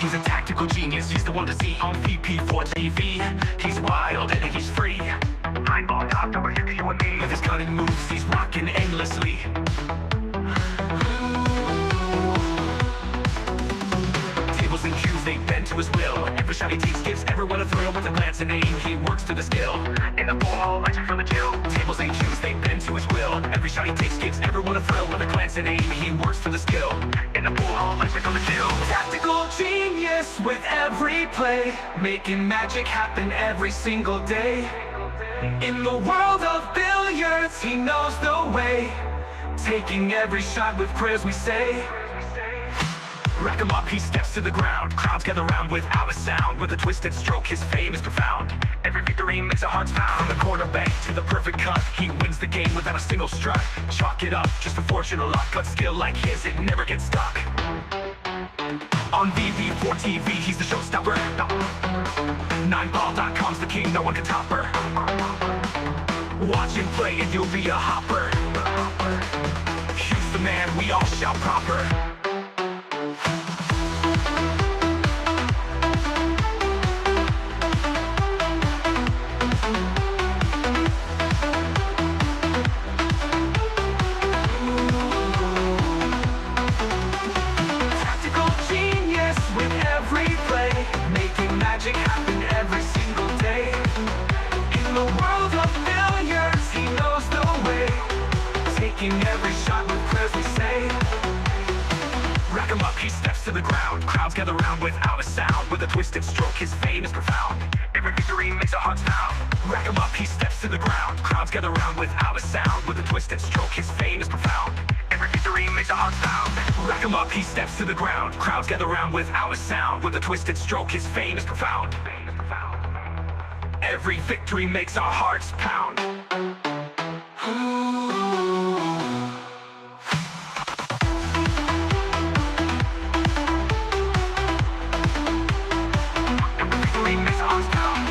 He's a tactical genius, he's the one to see on VP4TV. He's wild and he's free. Eyeball top over here to you and me. With his cunning moves, he's rocking endlessly. Tables and cues, they bend to his will. Every shot he takes gives everyone a thrill. With a glance and aim, he works to the skill. In the ball, lights from the chill. Tables and cues, they bend to his will. Every shot he takes gives everyone a thrill. With a glance and aim, he works for the skill. In the ball, lights from the chill. Tactical genius with every play, making magic happen every single day. In the world of billiards, he knows the way, taking every shot with prayers we say. Rack him up, he steps to the ground. Crowds gather round without a sound. With a twisted stroke, his fame is profound. Every victory makes our hearts pound. From the quarterback to the perfect cut, he wins the game without a single strut. Chalk it up, just a fortune or luck. But skill like his, it never gets stuck. On VP4TV, he's the showstopper. 9ball.com's the king, no one can top her. Watch him play and you'll be a hopper. He's the man, we all shout proper. Magic happen every single day. In the world of billiards, he knows the way, taking every shot with prayers we say. Rack him up, he steps to the ground. Crowds gather round without a sound. With a twisted stroke, his fame is profound. Every victory makes our hearts pound. Rack him up, he steps to the ground. Crowds gather round without a sound. With a twisted stroke, his fame is profound. Every victory makes our hearts pound. Rack him up, he steps to the ground. Crowds gather round without a sound. With a twisted stroke, his fame is profound. Every victory makes our hearts pound. Every victory makes our hearts pound.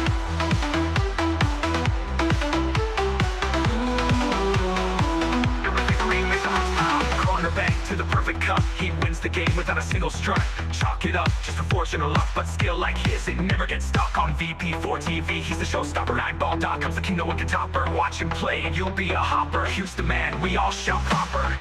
Every victory makes our hearts pound. Cornerback to the perfect cut, he wins the game without a single strut. Chalk it up, just a fortune or luck. But skill like his, it never gets stuck. On VP4TV, he's the showstopper. 9ball.com's the king, no one can top her. Watch him play and you'll be a hopper. He's the man, we all shout proper.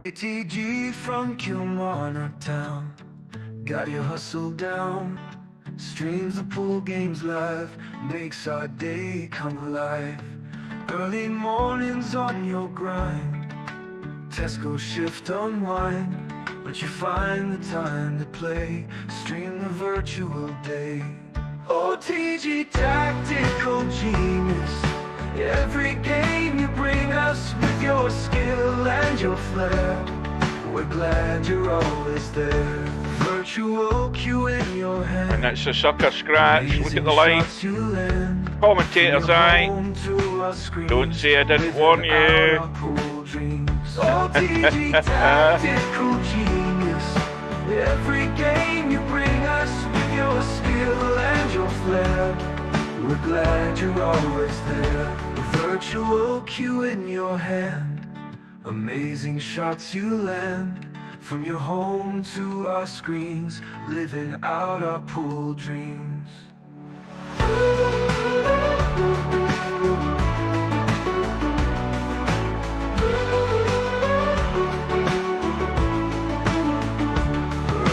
ATG from Kilmarnock town, got your hustle down. Streams the pool games live, makes our day come alive. Early mornings on your grind, Tesco shift unwind, but you find the time to play, stream the virtual day. OTG tactical genius, every game you bring us with your skill and your flair. We're glad you're always there. Virtual cue in your hand. And it's a sucker scratch. Look at the line. Commentator's eye. Don't say I didn't warn you. OTG tactical genius, every game you bring us with your skill and your flair. We're glad you're always there. Virtual cue in your hand, amazing shots you land. From your home to our screens, living out our pool dreams.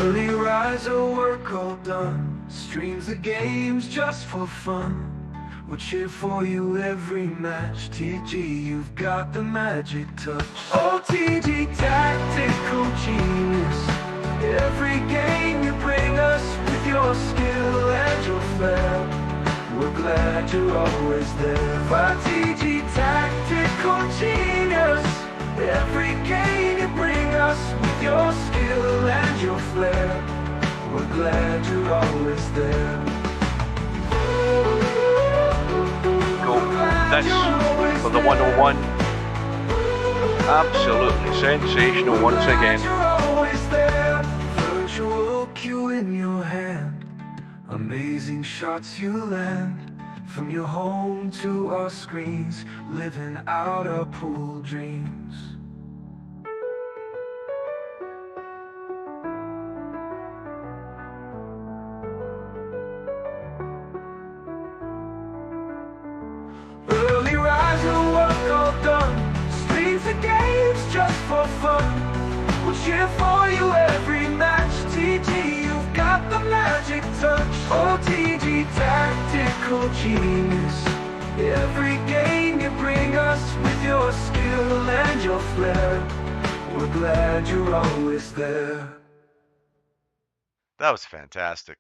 Early riser, work all done, streams the games just for fun. We'll cheer for you every match. TG, you've got the magic touch. OTG tactical genius, every game you bring us with your skill and your flair. We're glad you're always there. OTG tactical genius, every game you bring us with your skill and your flair. We're glad you're always there. This for the 101. Absolutely sensational once again. Virtual cue in your hand, amazing shots you land. From your home to our screens, living out our pool dreams. Early riser, work all done, streams the games just for fun. We'll cheer for you every match. TG, you've got the magic touch. OTG tactical genius, every game you bring us with your skill and your flair. We're glad you're always there. That was fantastic.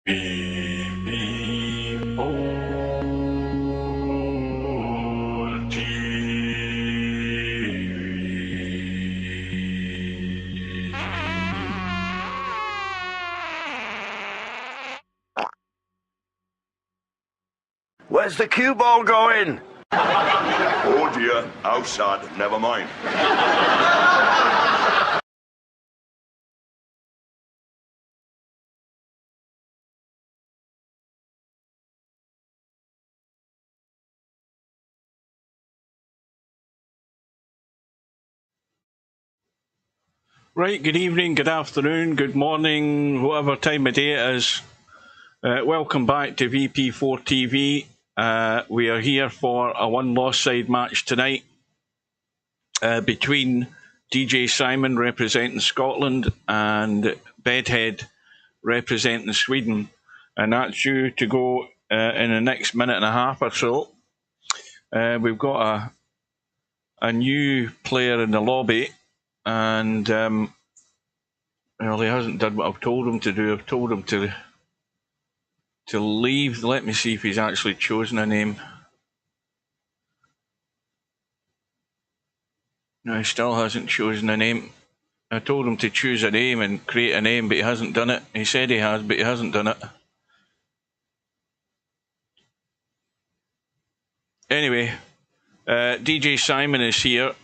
Where's the cue ball going? Oh dear, how sad, never mind. Right, good evening, good afternoon, good morning, whatever time of day it is. Welcome back to VP4TV. We are here for a one-loss side match tonight between djsimon representing Scotland and Bedhead representing Sweden. And that's due to go in the next minute and a half or so. We've got a new player in the lobby, and well, he hasn't done what I've told him to do. I've told him to leave. Let me see if he's actually chosen a name. No, he still hasn't chosen a name. I told him to choose a name and create a name, but he hasn't done it. He said he has, but he hasn't done it. Anyway, djsimon is here,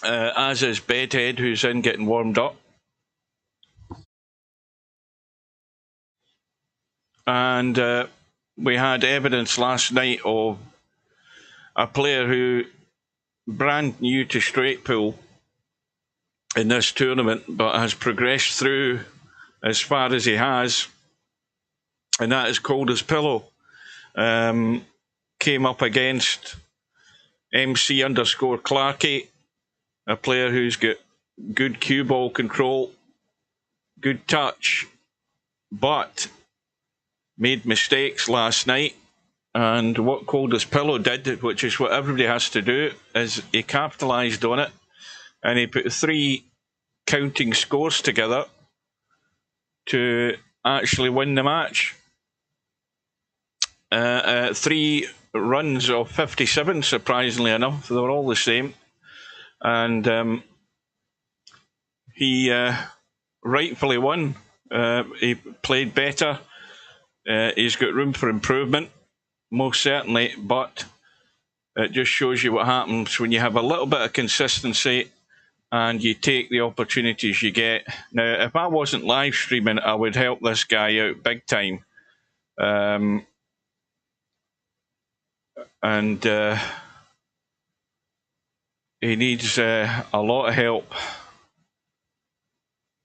as is Bedhead, who's in getting warmed up. And we had evidence last night of a player who brand new to straight pool in this tournament, but has progressed through as far as he has, and that is Cold as Pillow. Came up against MC_Clarky, a player who's got good cue ball control, good touch, but made mistakes last night. And what Cold as Pillow did, which is what everybody has to do, is he capitalised on it, and he put 3 counting scores together to actually win the match. 3 runs of 57, surprisingly enough. They were all the same. And he rightfully won. He played better. He's got room for improvement, most certainly, but it just shows you what happens when you have a little bit of consistency and you take the opportunities you get. Now, if I wasn't live streaming, I would help this guy out big time. And he needs a lot of help.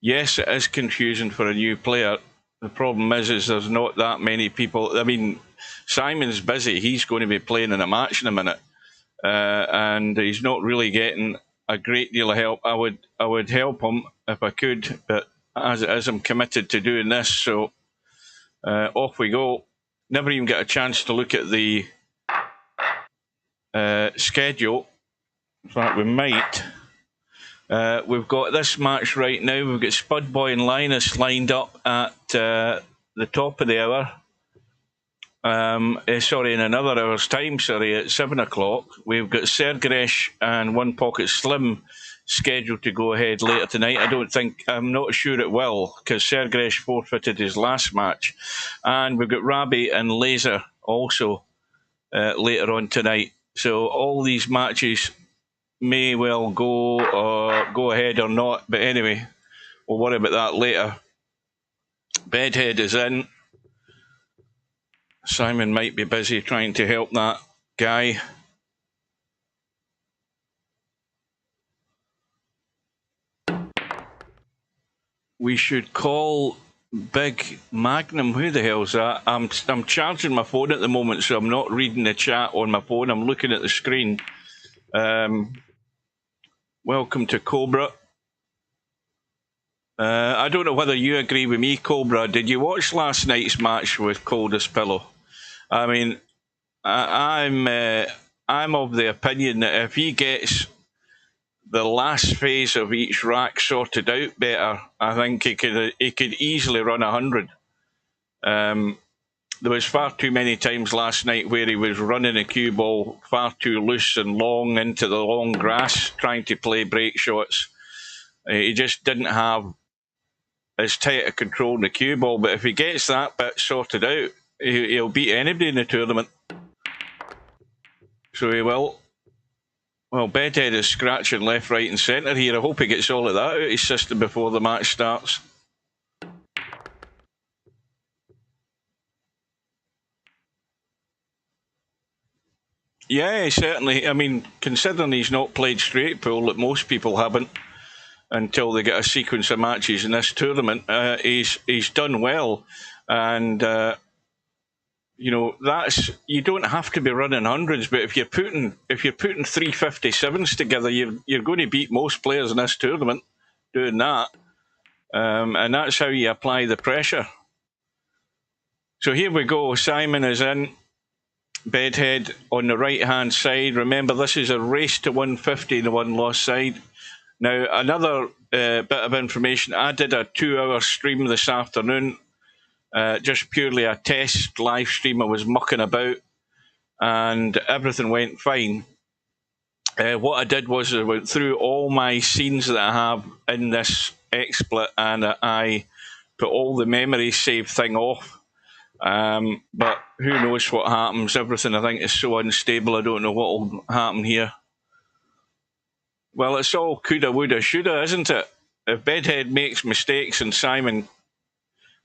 Yes, it is confusing for a new player. The problem is there's not that many people. I mean, Simon's busy. He's going to be playing in a match in a minute. And he's not really getting a great deal of help. I would help him if I could, but as it is, I'm committed to doing this. So off we go. Never even get a chance to look at the schedule. In fact, we might. We've got this match right now. We've got Spudboy and Linus lined up at the top of the hour. Sorry, in another hour's time, sorry, at 7 o'clock. We've got Sergresh and One Pocket Slim scheduled to go ahead later tonight. I'm not sure it will, because Sergresh forfeited his last match. And we've got Rabi and Laser also later on tonight. So all these matches may well go ahead or not, but anyway, we'll worry about that later. Bedhead is in. Simon might be busy trying to help that guy. We should call Big Magnum. Who the hell's that? I'm charging my phone at the moment, so I'm not reading the chat on my phone. I'm looking at the screen. Welcome to Cobra. I don't know whether you agree with me, Cobra. Did you watch last night's match with Cold as Pillow? I mean, I'm of the opinion that if he gets the last phase of each rack sorted out better, I think he could easily run 100. There was far too many times last night where he was running a cue ball far too loose and long into the long grass, trying to play break shots. He just didn't have as tight a control in the cue ball, but if he gets that bit sorted out, he'll beat anybody in the tournament. So he will. Well, Bedhead is scratching left, right and centre here. I hope he gets all of that out of his system before the match starts. Yeah, certainly. I mean, considering he's not played straight pool, that most people haven't, until they get a sequence of matches in this tournament, he's done well. And, you know, you don't have to be running hundreds, but if you're putting 357s together, you're going to beat most players in this tournament doing that. And that's how you apply the pressure. So here we go. Simon is in. Bedhead on the right-hand side. Remember, this is a race to 150 in the one-loss side. Now, another bit of information. I did a 2-hour stream this afternoon, just purely a test live stream. I was mucking about, and everything went fine. What I did was I went through all my scenes that I have in this XSplit, and I put all the memory save thing off. But who knows what happens. Everything, I think, is so unstable. I don't know what will happen here. Well, it's all coulda, woulda, shoulda, isn't it? If Bedhead makes mistakes and Simon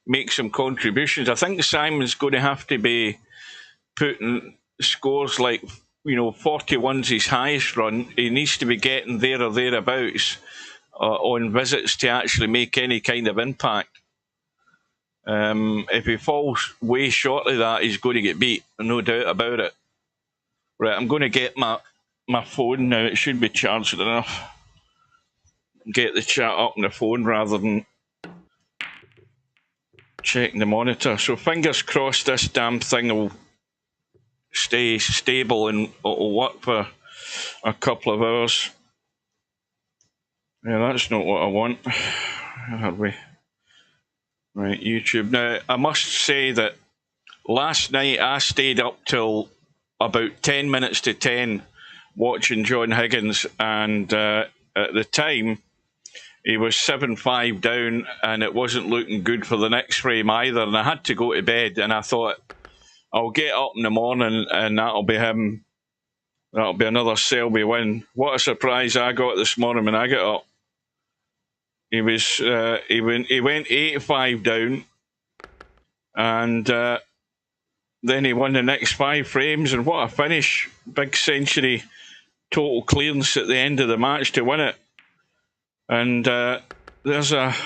makes some contributions, I think Simon's going to have to be putting scores like, 41's his highest run. He needs to be getting there or thereabouts on visits to actually make any kind of impact. If he falls way short of that, he's going to get beat, no doubt about it. Right, I'm going to get my phone now. It should be charged enough. Get the chat up on the phone rather than checking the monitor. So fingers crossed this damn thing will stay stable and it'll work for a couple of hours. Yeah, that's not what I want. Where are we? Right, YouTube. Now, I must say that last night I stayed up till about 10 minutes to 10 watching John Higgins, and at the time he was 7-5 down and it wasn't looking good for the next frame either, and I had to go to bed, and I thought I'll get up in the morning and that'll be him. That'll be another Selby win. What a surprise I got this morning when I got up. He went 8-5 down, and then he won the next 5 frames, and what a finish. Big century, total clearance at the end of the match to win it. And there's a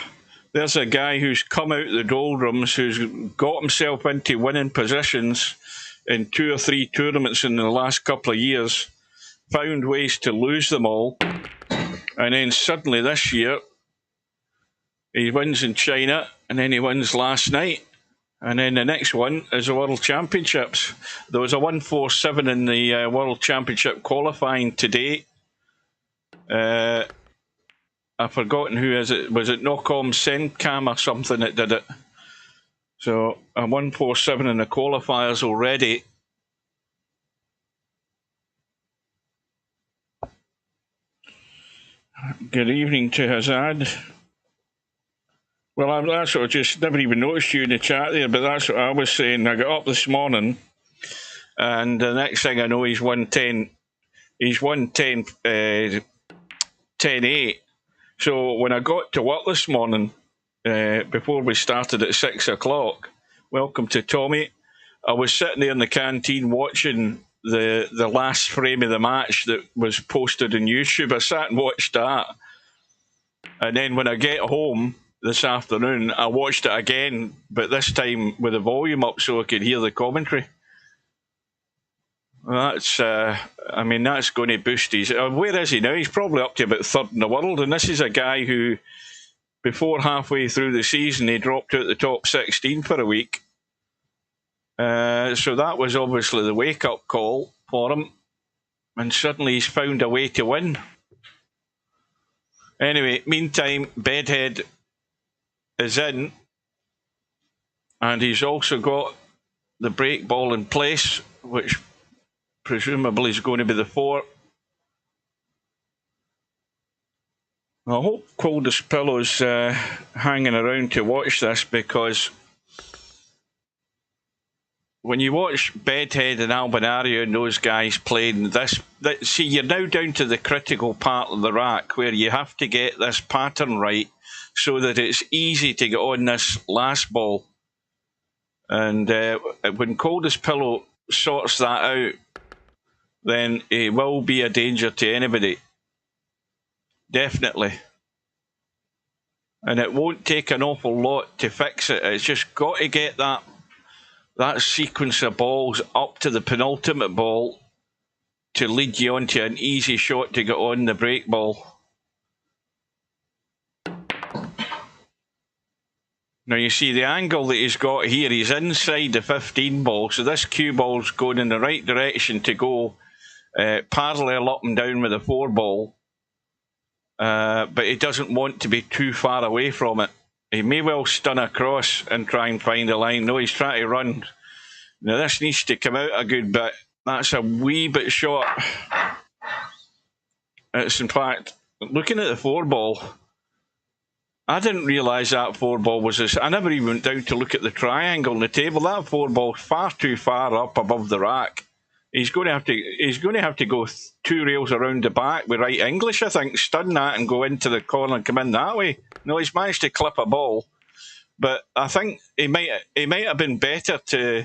guy who's come out of the doldrums, who's got himself into winning positions in 2 or 3 tournaments in the last couple of years, found ways to lose them all, and then suddenly this year he wins in China, and then he wins last night. And then the next one is the World Championships. There was a 147 in the World Championship qualifying today. I've forgotten who is it. Was it Nocom Sencam or something that did it? So a 147 in the qualifiers already. Good evening to Hazard. Well, that's what I just never even noticed you in the chat there, but that's what I was saying. I got up this morning, and the next thing I know, he's won 10. He's won 10-8. So when I got to work this morning, before we started at 6 o'clock, welcome to Tommy, I was sitting there in the canteen watching the last frame of the match that was posted on YouTube. I sat and watched that, and then when I get home this afternoon, I watched it again, but this time with the volume up so I could hear the commentary. That's, that's going to boost his... where is he now? He's probably up to about 3rd in the world, and this is a guy who, before halfway through the season, he dropped out the top 16 for a week. So that was obviously the wake-up call for him, and suddenly he's found a way to win. Anyway, meantime, Bedhead is in, And he's also got the break ball in place, which presumably is going to be the 4. I hope Coldest Pillow's hanging around to watch this, because when you watch Bedhead and Albinario and those guys playing this, see, you're now down to the critical part of the rack where you have to get this pattern right so that it's easy to get on this last ball. And when Coldest Pillow sorts that out, then it will be a danger to anybody. Definitely. And it won't take an awful lot to fix it. It's just got to get that sequence of balls up to the penultimate ball to lead you onto an easy shot to get on the break ball. Now you see the angle that he's got here, he's inside the 15 ball, so this cue ball's going in the right direction to go parallel up and down with the 4 ball. But he doesn't want to be too far away from it. He may well stun across and try and find a line. No, he's trying to run. Now this needs to come out a good bit. That's a wee bit short. It's in fact, looking at the 4 ball, I didn't realise that 4 ball was this. I never even went down to look at the triangle on the table. That 4 ball far too far up above the rack. He's going to have to go 2 rails around the back with right English, I think, stun that and go into the corner and come in that way. No, he's managed to clip a ball, but I think he might have been better to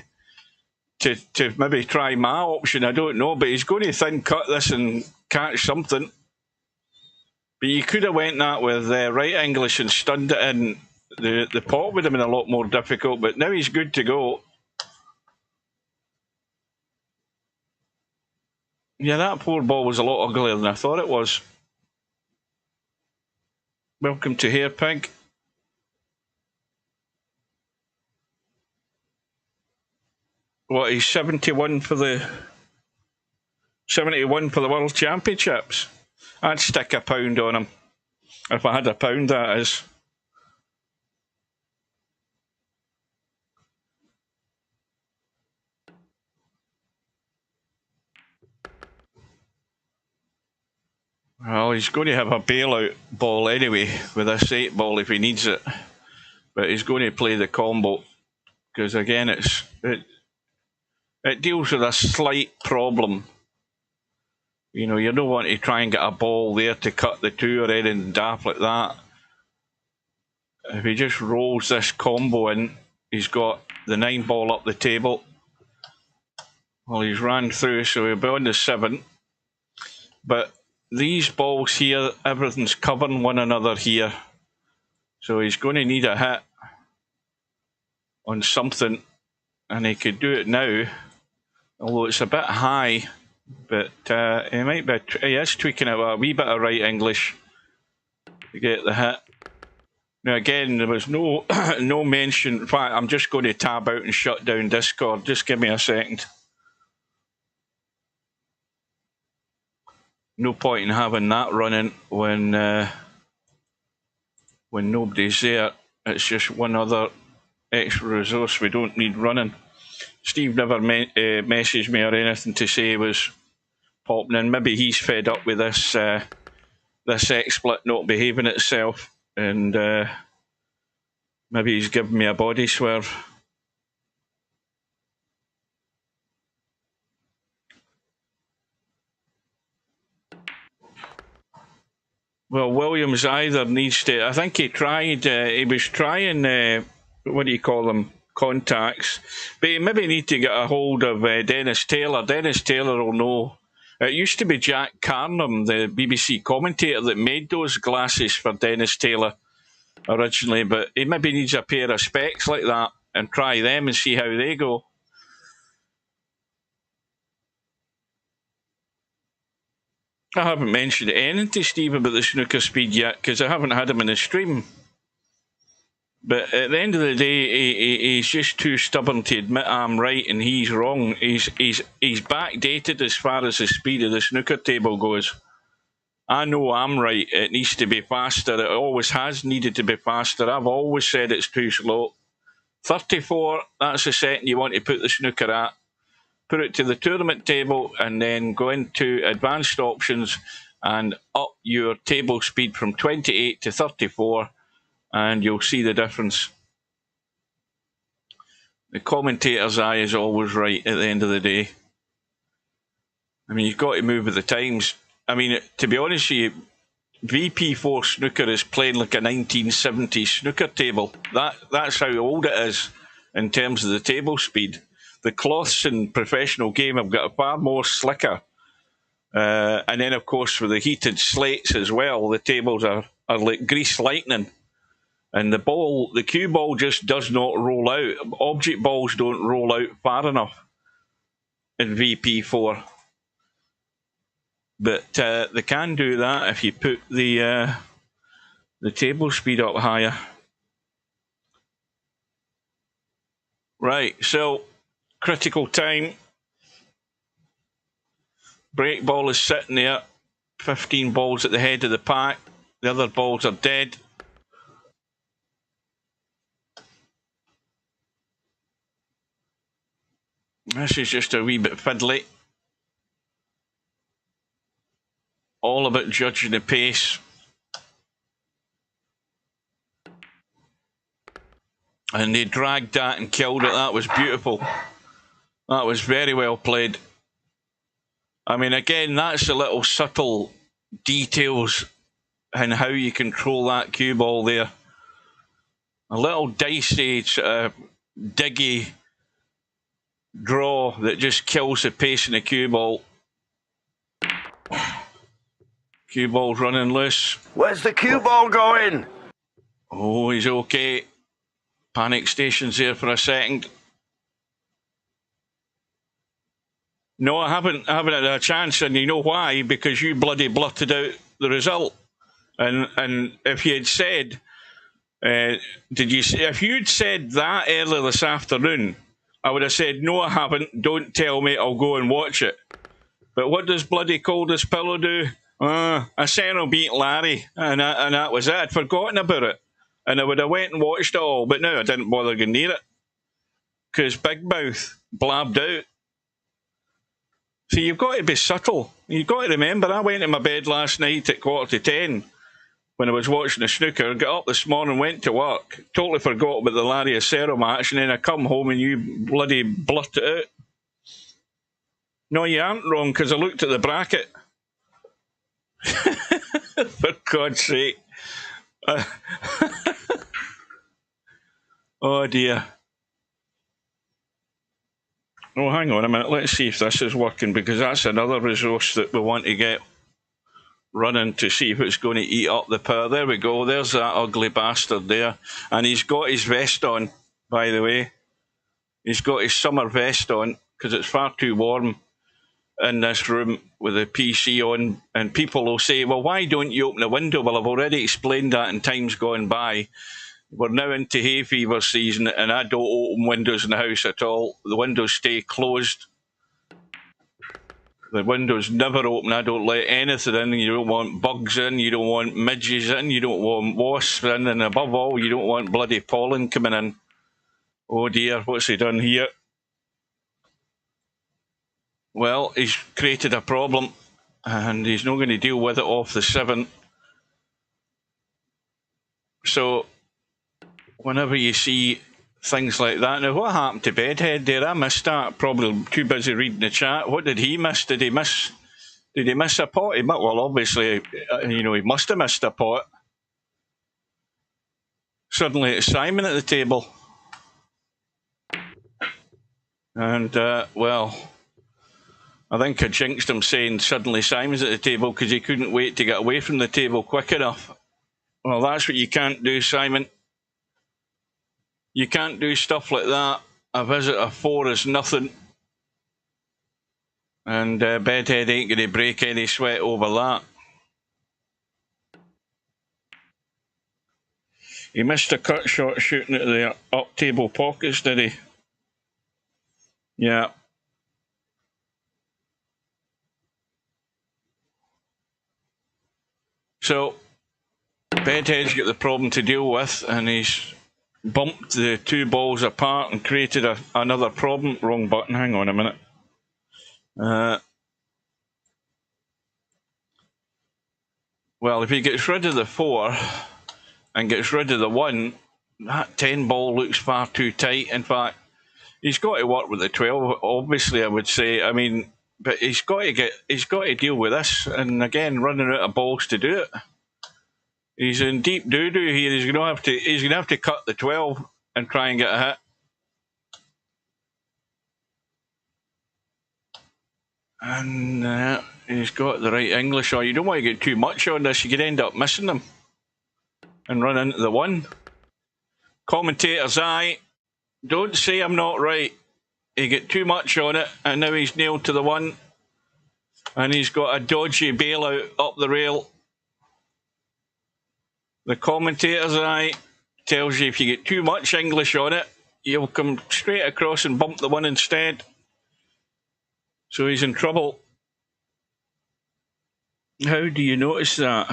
maybe try my option. I don't know, but he's going to thin cut this and catch something. But you could have went that with right English and stunned it in. The pot would have been a lot more difficult, but now he's good to go. Yeah, that 4 ball was a lot uglier than I thought it was. Welcome to Hair Pig. What, he's 71 for the 71 for the World Championships? I'd stick £1 on him. If I had £1, that is. Well, he's going to have a bailout ball anyway with this 8 ball if he needs it. But he's going to play the combo because, again, it deals with a slight problem. You know, you don't want to try and get a ball there to cut the 2 or anything daft like that. If he just rolls this combo in, he's got the 9 ball up the table. Well, he's ran through, so he'll be on the 7. But these balls here, everything's covering one another here. So he's going to need a hit on something, and he could do it now, although it's a bit high. But he might be. He is tweaking it with a wee bit of right English to get the hit. Now again, there was no no mention. In fact, I'm just going to tab out and shut down Discord. Just give me a second. No point in having that running when nobody's there. It's just one other extra resource we don't need running. Steve never messaged me or anything to say he was popping in. Maybe he's fed up with this this XSplit not behaving itself, and maybe he's giving me a body swerve. Well, Williams either needs to. I think he tried. He was trying. What do you call them? Contacts, but you maybe need to get a hold of Dennis Taylor. Dennis Taylor will know. It used to be Jack Carnham, the BBC commentator, that made those glasses for Dennis Taylor originally, but he maybe needs a pair of specs like that and try them and see how they go. I haven't mentioned anything to Steve about the snooker speed yet because I haven't had him in the stream. But at the end of the day, he's just too stubborn to admit I'm right and he's wrong. He's backdated as far as the speed of the snooker table goes. I know I'm right. It needs to be faster. It always has needed to be faster. I've always said it's too slow. 34, that's the setting you want to put the snooker at. Put it to the tournament table and then go into advanced options and up your table speed from 28 to 34 and you'll see the difference. The commentator's eye is always right at the end of the day. I mean, you've got to move with the times. I mean, to be honest with you, VP4 snooker is playing like a 1970s snooker table. That's how old it is in terms of the table speed. The cloths in professional game have got far more slicker. And then, of course, with the heated slates as well, the tables are like grease lightning. And the cue ball just does not roll out. Object balls don't roll out far enough in VP4. But they can do that if you put the table speed up higher. Right, so critical time. Break ball is sitting there. 15 balls at the head of the pack. The other balls are dead. This is just a wee bit fiddly. All about judging the pace. And they dragged that and killed it. That was beautiful. That was very well played. I mean, again, that's the little subtle details in how you control that cue ball there. A little dicey, diggy draw that just kills the pace in the cue ball. Cue ball's running loose. Where's the cue ball going? Oh, he's okay. Panic station's there for a second. No, I haven't had a chance, and you know why? Because you bloody blurted out the result. And if you had said, if you'd said that earlier this afternoon, I would have said, no, I haven't. Don't tell me. I'll go and watch it. But what does bloody Coldest Pillow do? I said I'll beat Larry, and that was it. I'd forgotten about it. And I would have went and watched it all, but now I didn't bother going near it. Because Big Mouth blabbed out. See, you've got to be subtle. You've got to remember, I went to my bed last night at 10:15 when I was watching the snooker, got up this morning, went to work, totally forgot about the Larry Acero match, and then I come home and you bloody blurt it out. No, you aren't wrong, because I looked at the bracket. For God's sake. Oh dear. Oh, hang on a minute. Let's see if this is working, because that's another resource that we want to get running to see if it's going to eat up the power. There we go. There's that ugly bastard there. And he's got his vest on, by the way. He's got his summer vest on, because it's far too warm in this room with the PC on. And people will say, well, why don't you open the window? Well, I've already explained that in times gone by. We're now into hay fever season, and I don't open windows in the house at all. The windows stay closed. The windows never open. I don't let anything in. You don't want bugs in. You don't want midges in. You don't want wasps in. And above all, you don't want bloody pollen coming in. Oh dear, what's he done here? Well, he's created a problem, and he's not going to deal with it off the 7. So, whenever you see things like that. Now, what happened to Bedhead there? I missed that. Probably too busy reading the chat. What did he miss? Did he miss a pot? Well, obviously, he must have missed a pot. Suddenly it's Simon at the table. And, well, I think I jinxed him saying suddenly Simon's at the table because he couldn't wait to get away from the table quick enough. Well, that's what you can't do, Simon. You can't do stuff like that. A visit of 4 is nothing. And Bedhead ain't going to break any sweat over that. He missed a cut shot shooting at the up table pockets, did he? Yeah. So, Bedhead's got the problem to deal with, and he's bumped the two balls apart and created another problem. Wrong button, hang on a minute. Well, if he gets rid of the 4 and gets rid of the 1, that 10 ball looks far too tight. In fact, he's got to work with the 12, obviously, I would say. I mean, but he's got to deal with this, and again, running out of balls to do it. He's in deep doo-doo here. He's gonna have to cut the 12 and try and get a hit. And he's got the right English on. You don't want to get too much on this. You could end up missing them and run into the 1. Commentator's eye. Don't say I'm not right. He get too much on it, and now he's nailed to the 1. And he's got a dodgy bailout up the rail. The commentator's eye tells you if you get too much English on it, you'll come straight across and bump the 1 instead. So he's in trouble. How do you notice that?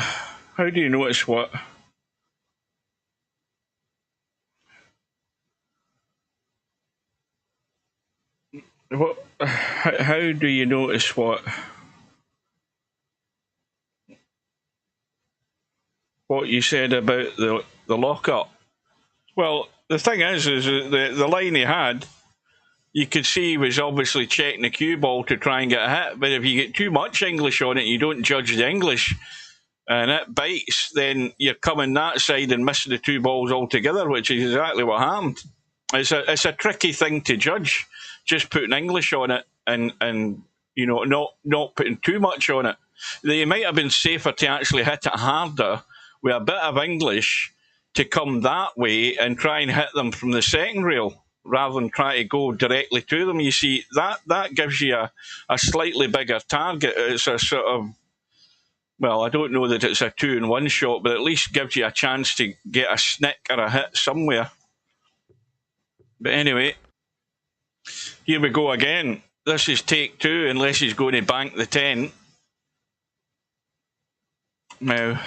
How do you notice what? What? How do you notice what? What you said about the lockup? Well, the thing is the line he had, you could see he was obviously checking the cue ball to try and get a hit. But if you get too much English on it, you don't judge the English, and it bites, then you're coming that side and missing the 2 balls altogether, which is exactly what happened. It's a tricky thing to judge, just putting English on it and you know, not putting too much on it. They might have been safer to actually hit it harder with a bit of English to come that way and try and hit them from the second rail rather than try to go directly to them. You see, that gives you a slightly bigger target. It's a sort of, well, I don't know that it's a 2-in-1 shot, but at least gives you a chance to get a snick or a hit somewhere. But anyway, here we go again. This is take 2, unless he's going to bank the 10. Now,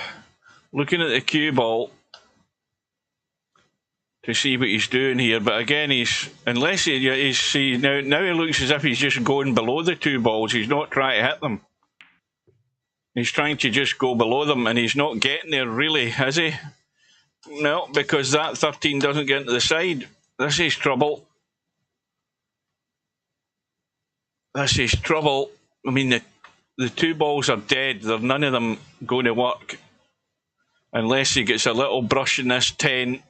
looking at the cue ball to see what he's doing here, but again, now he looks as if he's just going below the 2 balls. He's not trying to hit them. He's trying to just go below them, and he's not getting there, really, is he? No, because that 13 doesn't get into the side. This is trouble. This is trouble. I mean, the 2 balls are dead. There's none of them going to work unless he gets a little brush in this 10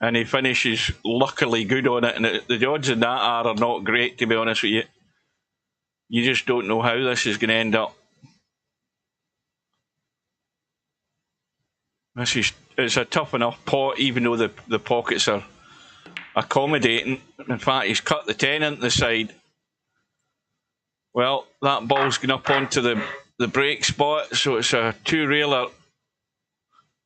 and he finishes luckily good on it. And the odds in that are not great, to be honest with you. You just don't know how this is going to end up. It's a tough enough pot, even though the pockets are accommodating. In fact, he's cut the 10 into the side. Well, that ball's going up onto the break spot, so it's a 2-railer.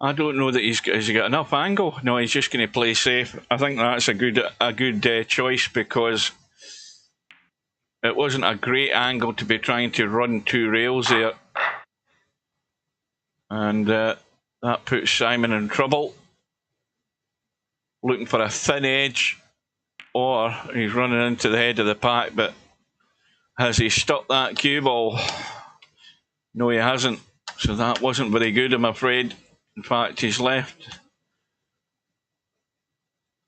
I don't know that has he got enough angle? No, he's just going to play safe. I think that's a good choice, because it wasn't a great angle to be trying to run 2 rails there. And that puts Simon in trouble. Looking for a thin edge, or he's running into the head of the pack, but has he stuck that cue ball? No, he hasn't. So that wasn't very good, I'm afraid. In fact, he's left.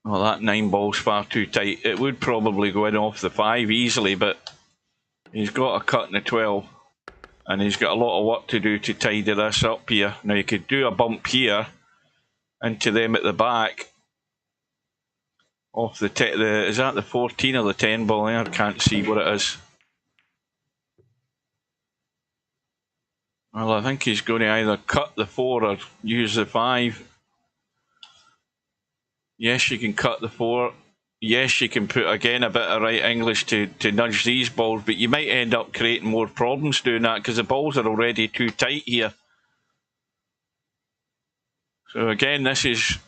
Well, that 9 ball's far too tight. It would probably go in off the 5 easily, but he's got a cut in the 12. And he's got a lot of work to do to tidy this up here. Now, you could do a bump here into them at the back. Off is that the 14 or the 10 ball? I can't see what it is. Well, I think he's going to either cut the 4 or use the 5. Yes, you can cut the 4. Yes, you can put, again, a bit of right English to nudge these balls, but you might end up creating more problems doing that because the balls are already too tight here. So again, this is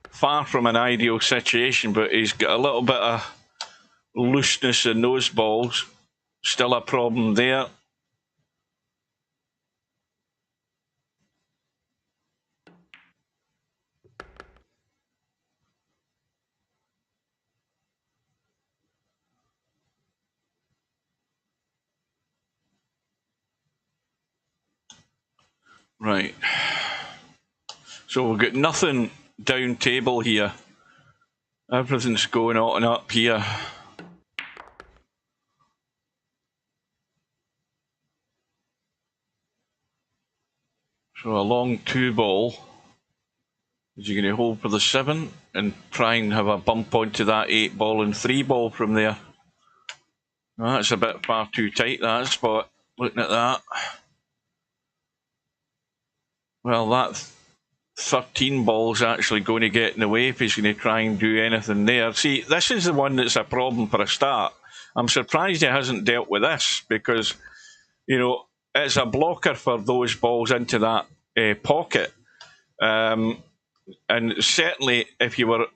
far from an ideal situation, but he's got a little bit of looseness in those balls. Still a problem there. Right. So we've got nothing down table here. Everything's going on and up here. So a long 2 ball. Is he going to hold for the 7 and try and have a bump onto that 8 ball and 3 ball from there? Well, that's a bit far too tight, that spot. Looking at that. Well, that 13 ball's actually going to get in the way if he's going to try and do anything there. See, this is the one that's a problem for a start. I'm surprised he hasn't dealt with this because, you know, it's a blocker for those balls into that pocket. And certainly, if you were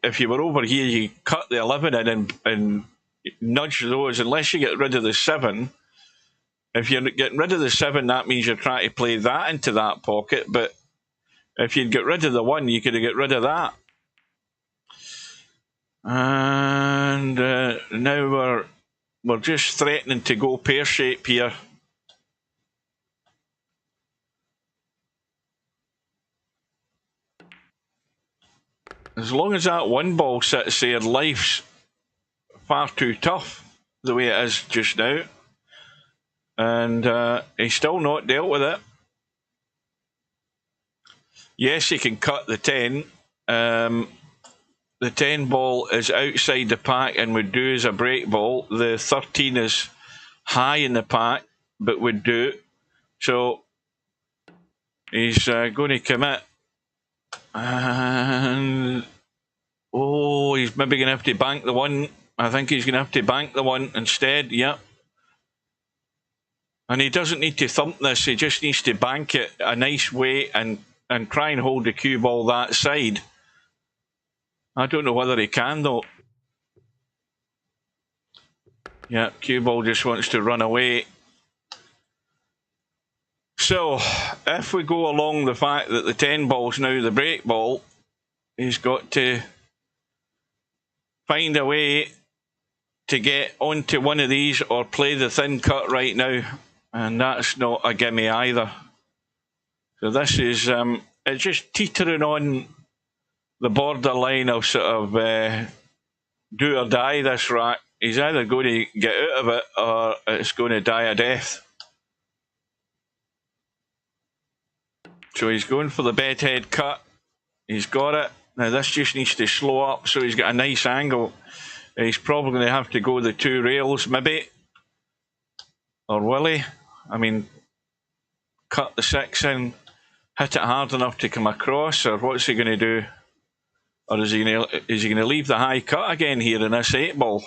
over here, you cut the 11 in and nudge those. Unless you get rid of the 7, if you're getting rid of the 7, that means you're trying to play that into that pocket. But if you'd get rid of the 1, you could have got rid of that. And now we're just threatening to go pear shape here. As long as that 1 ball sits there, life's far too tough the way it is just now. And he's still not dealt with it. Yes, he can cut the 10. The 10 ball is outside the pack and would do as a break ball. The 13 is high in the pack, but would do. So he's going to commit. And oh, he's maybe going to have to bank the 1. I think he's going to have to bank the 1 instead. Yep. And he doesn't need to thump this. He just needs to bank it a nice way and try and hold the cue ball that side. I don't know whether he can though. Yeah, cue ball just wants to run away. So, if we go along the fact that the 10 ball's now the break ball, he's got to find a way to get onto one of these or play the thin cut right now. And that's not a gimme either. So this is, it's just teetering on the borderline of sort of do or die, this rack. He's either going to get out of it or it's going to die a death. So he's going for the bedhead cut. He's got it. Now this just needs to slow up so he's got a nice angle. He's probably going to have to go the 2 rails maybe. Or will he? I mean, cut the 6 in, hit it hard enough to come across, or what's he going to do? Or is he going to leave the high cut again here in this 8 ball?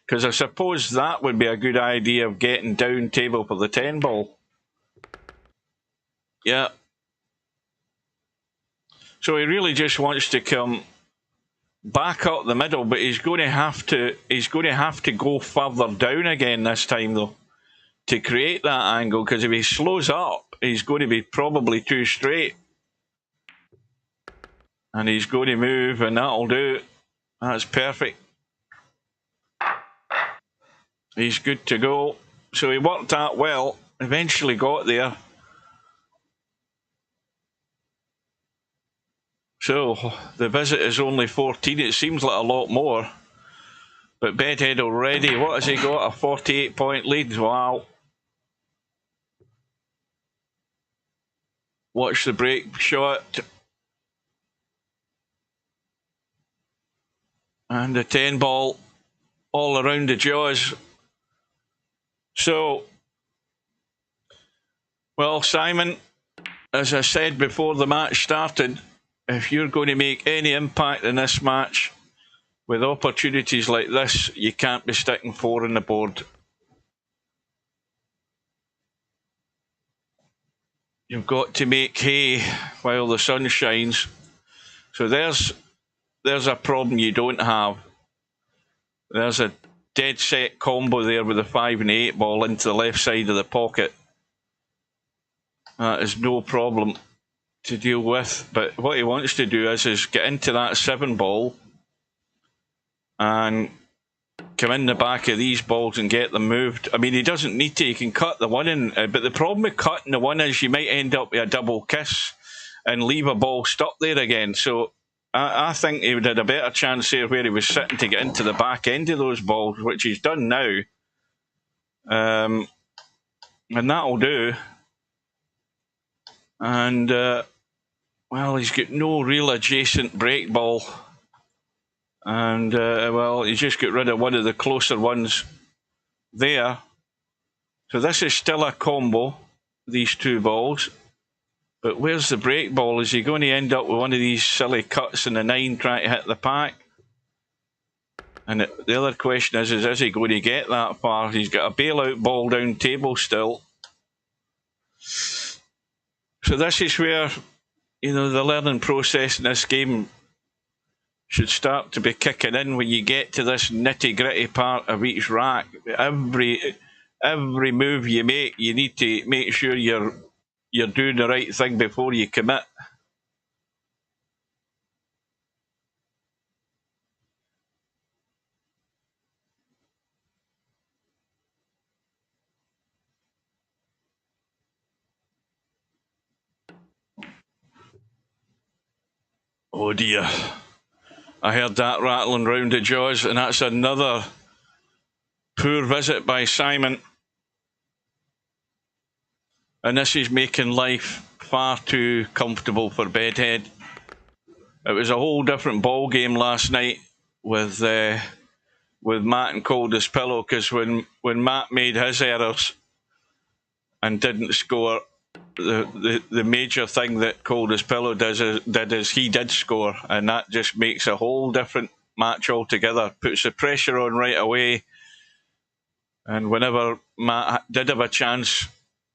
Because I suppose that would be a good idea of getting down table for the 10 ball. Yeah. So he really just wants to come back up the middle, but he's going to have to go further down again this time though to create that angle, because if he slows up, he's going to be probably too straight. And he's going to move, and that'll do. That's perfect. He's good to go. So he worked that well, eventually got there. So the visit is only 14. It seems like a lot more. But Bedhead already, what has he got? A 48-point lead. Wow. Watch the break shot. And the 10 ball all around the jaws. So, well, Simon, as I said before the match started, if you're going to make any impact in this match, with opportunities like this, you can't be sticking 4 on the board. You've got to make hay while the sun shines. So there's a problem you don't have. There's a dead set combo there with the 5 and 8 ball into the left side of the pocket. That is no problem to deal with. But what he wants to do is get into that 7 ball and come in the back of these balls and get them moved. I mean, he doesn't need to. He can cut the one in. But the problem with cutting the one is you might end up with a double kiss and leave a ball stuck there again. So I think he would have had a better chance there where he was sitting to get into the back end of those balls, which he's done now. And that'll do. And, well, he's got no real adjacent break ball. And, well, he's just got rid of one of the closer ones there. So this is still a combo, these two balls. But where's the break ball? Is he going to end up with one of these silly cuts in the 9 trying to hit the pack? And the other question is he going to get that far? He's got a bailout ball down table still. So this is where, you know, the learning process in this game should start to be kicking in when you get to this nitty-gritty part of each rack. Every move you make, you need to make sure you're doing the right thing before you commit. Oh dear. I heard that rattling round the jaws, and that's another poor visit by Simon. And this is making life far too comfortable for Bedhead. It was a whole different ball game last night with Matt and Cold as Pillow, because when Matt made his errors and didn't score, the major thing that Cold as Pillow did is he did score, and that just makes a whole different match altogether. Puts the pressure on right away, and whenever Matt did have a chance,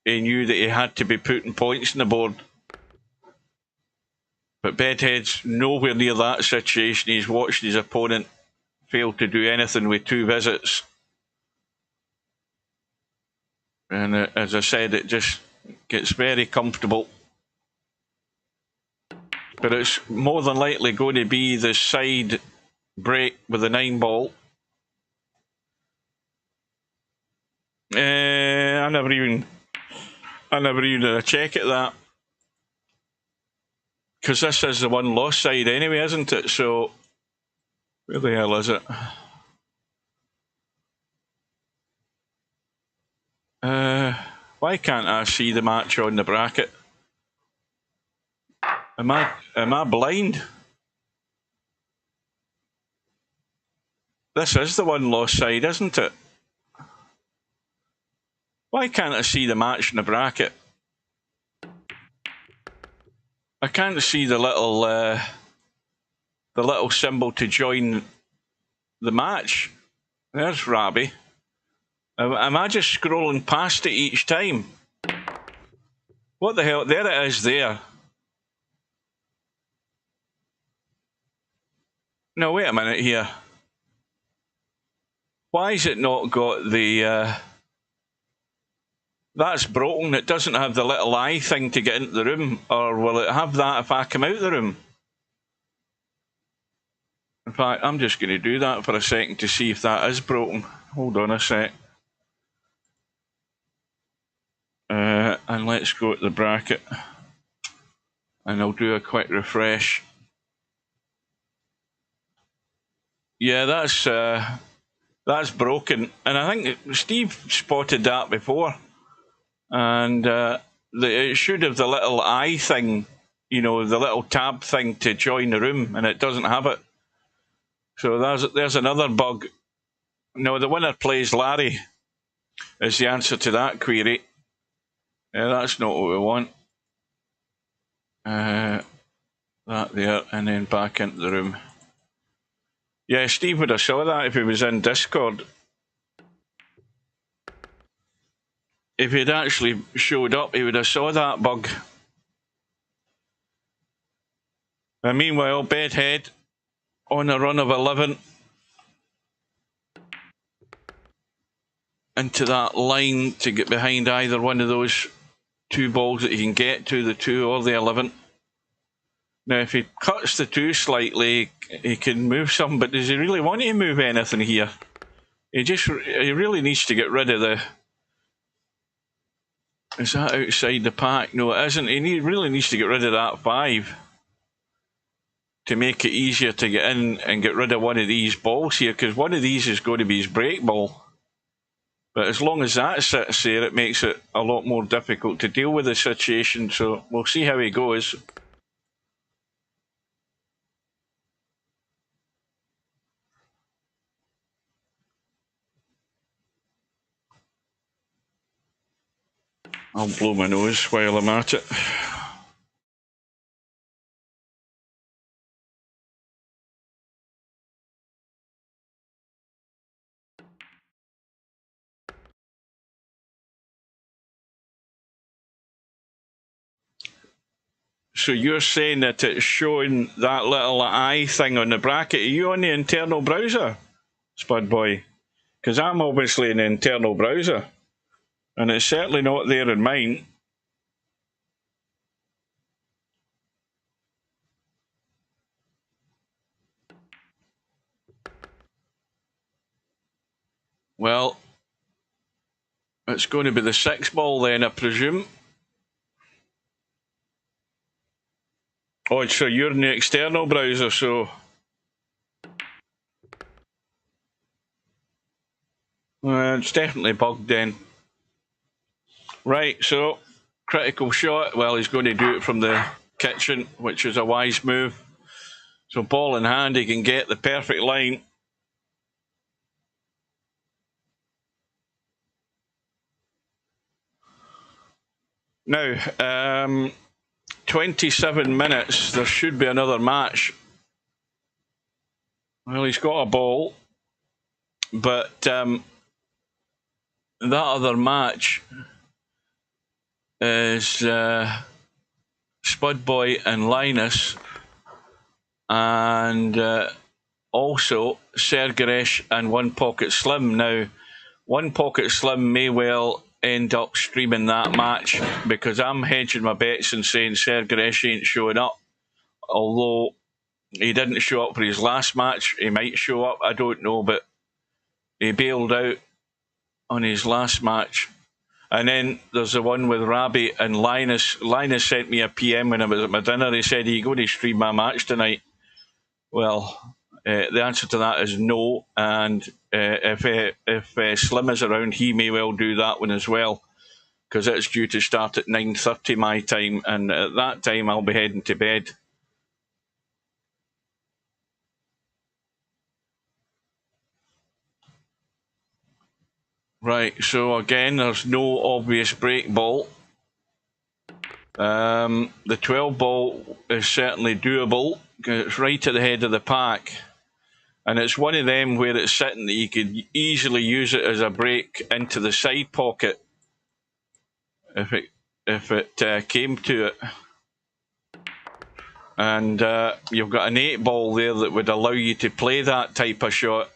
he knew that he had to be putting points on the board. But Bedhead's nowhere near that situation. He's watched his opponent fail to do anything with 2 visits. And as I said, it just gets very comfortable. But it's more than likely going to be the side break with the 9 ball. I never even had a check at that. Because this is the one lost side anyway, isn't it? So, where the hell is it? Why can't I see the match on the bracket? Am I blind? This is the one lost side, isn't it? Why can't I see the match in the bracket? I can't see the little symbol to join the match. There's Robbie. Am I just scrolling past it each time? What the hell? There it is there. No, wait a minute here. Why has it not got the... That's broken. It doesn't have the little eye thing to get into the room. Or will it have that if I come out of the room? In fact, I'm just going to do that for a second to see if that is broken. Hold on a sec. And let's go to the bracket. And I'll do a quick refresh. Yeah, that's broken. And I think Steve spotted that before. And it should have the little eye thing, you know, the little tab thing to join the room, and it doesn't have it. So there's another bug. No, the winner plays Larry is the answer to that query. Yeah, that's not what we want. That there, and then back into the room. Yeah, Steve would have saw that if he was in Discord. If he'd actually showed up, he would have saw that bug. And meanwhile, Bedhead on a run of 11 into that line to get behind either one of those 2 balls that he can get to, the 2 or the 11. Now, if he cuts the 2 slightly, he can move some, but does he really want to move anything here? He really needs to get rid of the. Is that outside the pack? No, it isn't. Really needs to get rid of that 5 to make it easier to get in and get rid of one of these balls here, because one of these is going to be his break ball. But as long as that sits there, it makes it a lot more difficult to deal with the situation. So we'll see how he goes. I'll blow my nose while I'm at it. So you're saying that it's showing that little eye thing on the bracket. Are you on the internal browser, Spud Boy? Because I'm obviously in the internal browser, and it's certainly not there in mine. Well, it's going to be the 6 ball then, I presume. Oh, so you're in the external browser, so... it's definitely bugged then. Right, so critical shot. Well, he's going to do it from the kitchen, which is a wise move. So ball in hand, he can get the perfect line. Now, 27 minutes, there should be another match. Well, he's got a ball, but that other match is Spud Boy and Linus, and also Sergeresh and One Pocket Slim. Now, One Pocket Slim may well end up streaming that match, because I'm hedging my bets and saying Sergeresh ain't showing up. Although he didn't show up for his last match, he might show up, I don't know, but he bailed out on his last match. And then there's the one with Rabbi and Linus. Linus sent me a PM when I was at my dinner. He said, "Are you going to stream my match tonight?" Well, the answer to that is no. And if Slim is around, he may well do that one as well, because it's due to start at 9:30 my time, and at that time I'll be heading to bed. Right, so again, there's no obvious break ball. The 12 ball is certainly doable, because it's right at the head of the pack. And it's one of them where it's sitting that you could easily use it as a break into the side pocket if it came to it. And you've got an 8 ball there that would allow you to play that type of shot.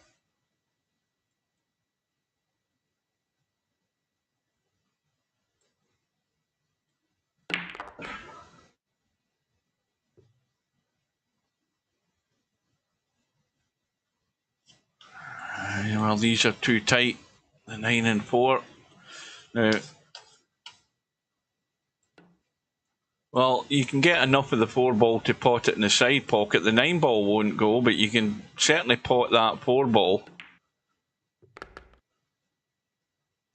Well, these are too tight, the 9 and 4. Now, well, you can get enough of the 4 ball to pot it in the side pocket. The 9 ball won't go, but you can certainly pot that 4 ball.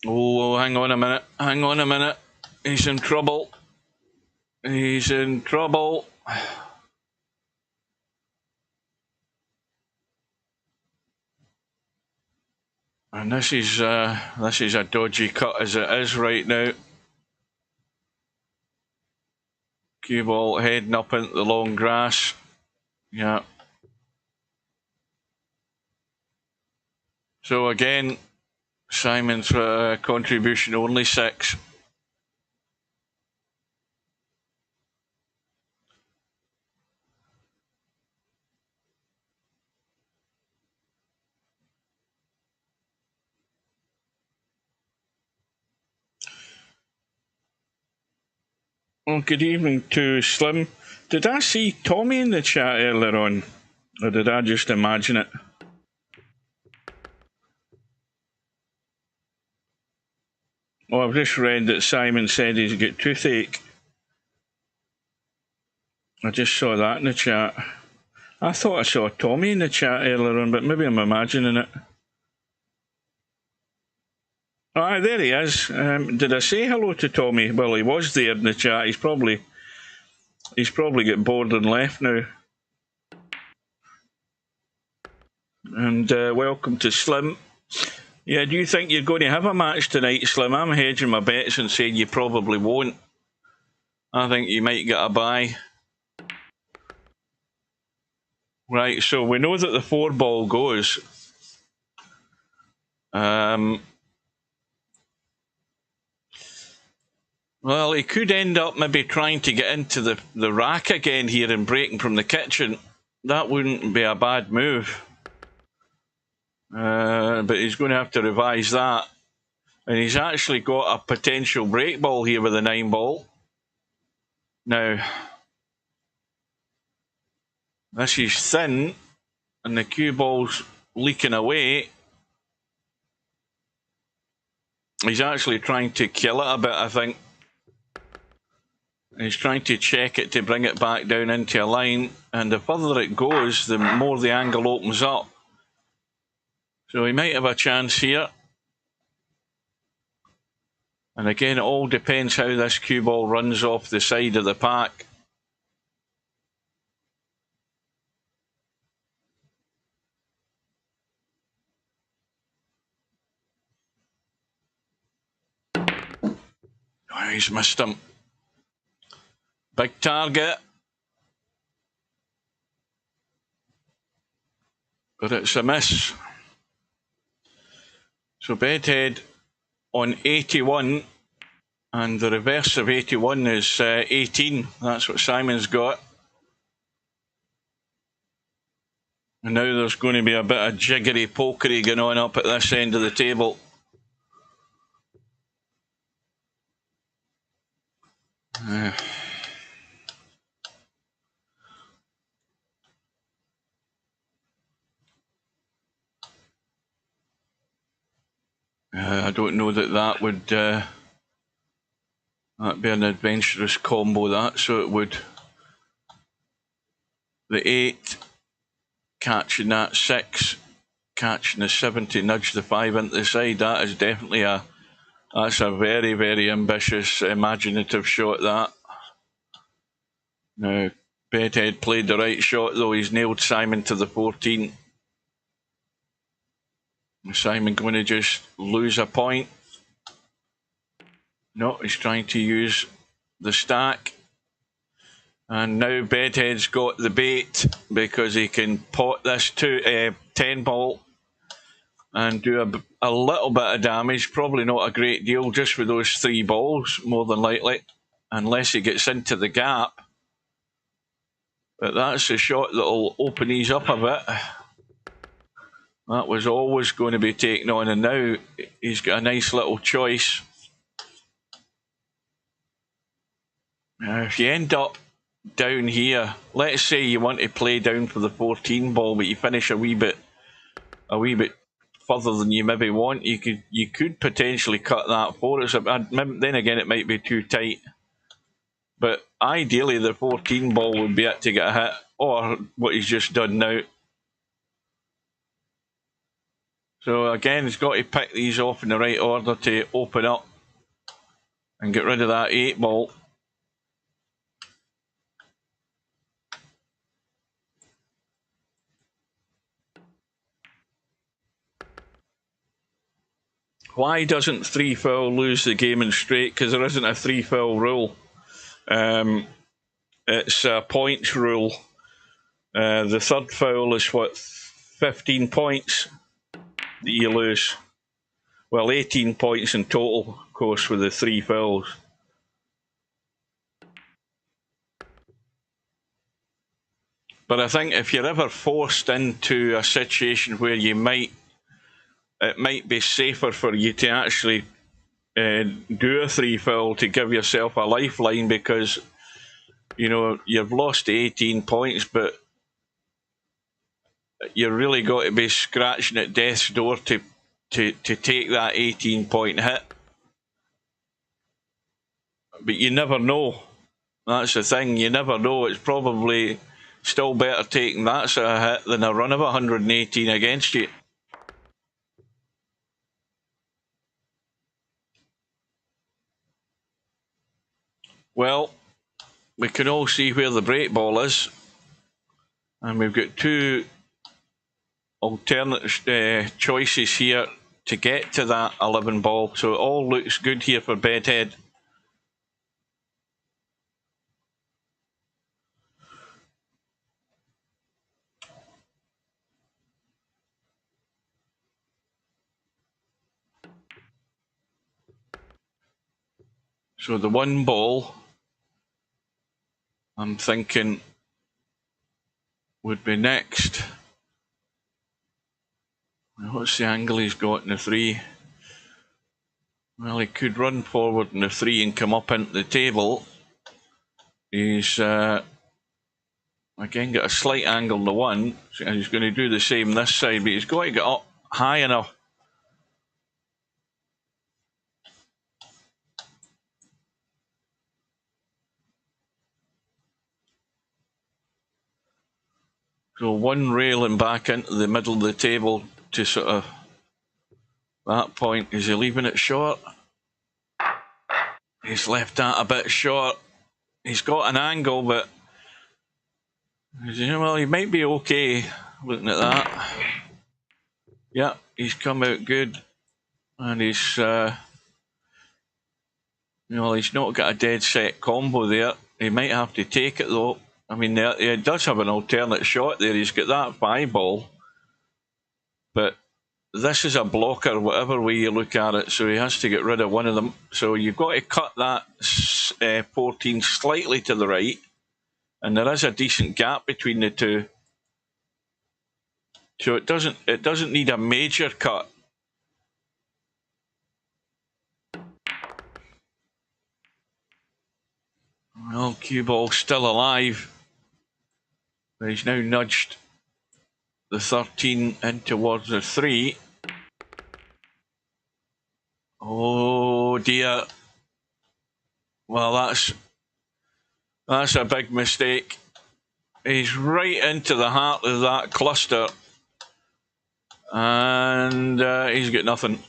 Oh, hang on a minute. Hang on a minute. He's in trouble. He's in trouble. And this is a dodgy cut as it is right now. Cue ball heading up into the long grass. Yeah. So again, Simon's contribution only 6. Well, good evening to Slim. Did I see Tommy in the chat earlier on? Or did I just imagine it? Oh, I've just read that Simon said he's got toothache. I just saw that in the chat. I thought I saw Tommy in the chat earlier on, but maybe I'm imagining it. Ah, there he is. Did I say hello to Tommy? Well, he was there in the chat. He's probably got bored and left now. And welcome to Slim. Yeah, do you think you're going to have a match tonight, Slim? I'm hedging my bets and saying you probably won't. I think you might get a bye. Right, so we know that the 4-ball goes. Well, he could end up maybe trying to get into the rack again here and breaking from the kitchen. That wouldn't be a bad move. But he's going to have to revise that. And he's actually got a potential break ball here with a 9-ball. Now, this is thin, and the cue ball's leaking away. He's actually trying to kill it a bit, I think. He's trying to check it to bring it back down into a line, and the further it goes, the more the angle opens up. So he might have a chance here. And again, it all depends how this cue ball runs off the side of the pack. Oh, he's missed him. Big target. But it's a miss. So Bedhead on 81, and the reverse of 81 is 18. That's what Simon's got. And now there's going to be a bit of jiggery pokery going on up at this end of the table. I don't know that would that'd be an adventurous combo, that, so it would. The 8 catching that 6, catching the 7 to nudge the 5 into the side. That is definitely that's a very, very ambitious, imaginative shot, that. Now, Bedhead played the right shot, though. He's nailed Simon to the 14. Is Simon going to just lose a point? No, he's trying to use the stack. And now Bedhead's got the bait because he can pot this 10-ball and do a little bit of damage. Probably not a great deal just with those 3 balls, more than likely, unless he gets into the gap. But that's a shot that'll open these up a bit. That was always going to be taken on, and now he's got a nice little choice. Now, if you end up down here, let's say you want to play down for the 14 ball, but you finish a wee bit further than you maybe want, you could potentially cut that for us. Then again, it might be too tight. But ideally, the 14 ball would be it to get a hit, or what he's just done now. So again, he's got to pick these off in the right order to open up and get rid of that 8 ball. Why doesn't 3-foul lose the game in straight? Because there isn't a 3-foul rule. It's a points rule. The 3rd foul is what, 15 points that you lose. Well, 18 points in total, of course, with the 3 fouls. But I think if you're ever forced into a situation where it might be safer for you to actually do a 3-foul to give yourself a lifeline, because you've lost 18 points, but you really got to be scratching at death's door to take that 18-point hit. But you never know. That's the thing, you never know. It's probably still better taking that sort of hit than a run of 118 against you. Well, we can all see where the break ball is. And we've got two alternate choices here to get to that 11 ball. So it all looks good here for Bedhead. So the one ball, I'm thinking, would be next. What's the angle he's got in the 3? Well, he could run forward in the 3 and come up into the table. He's again got a slight angle in the 1, and he's going to do the same this side, but he's got to get up high enough. So one railing back into the middle of the table to sort of that point. Is he leaving it short? He's left that a bit short. He's got an angle, but well, he might be okay looking at that. Yeah, he's come out good, and he's he's not got a dead set combo there. He might have to take it though. I mean, he does have an alternate shot there. He's got that 5 ball, but this is a blocker, whatever way you look at it, so he has to get rid of one of them. So you've got to cut that 14 slightly to the right, and there is a decent gap between the two. So it doesn't need a major cut. Well, cue ball still alive, but he's now nudged the 13 in towards the 3. Oh dear. Well, that's a big mistake. He's right into the heart of that cluster, and he's got nothing.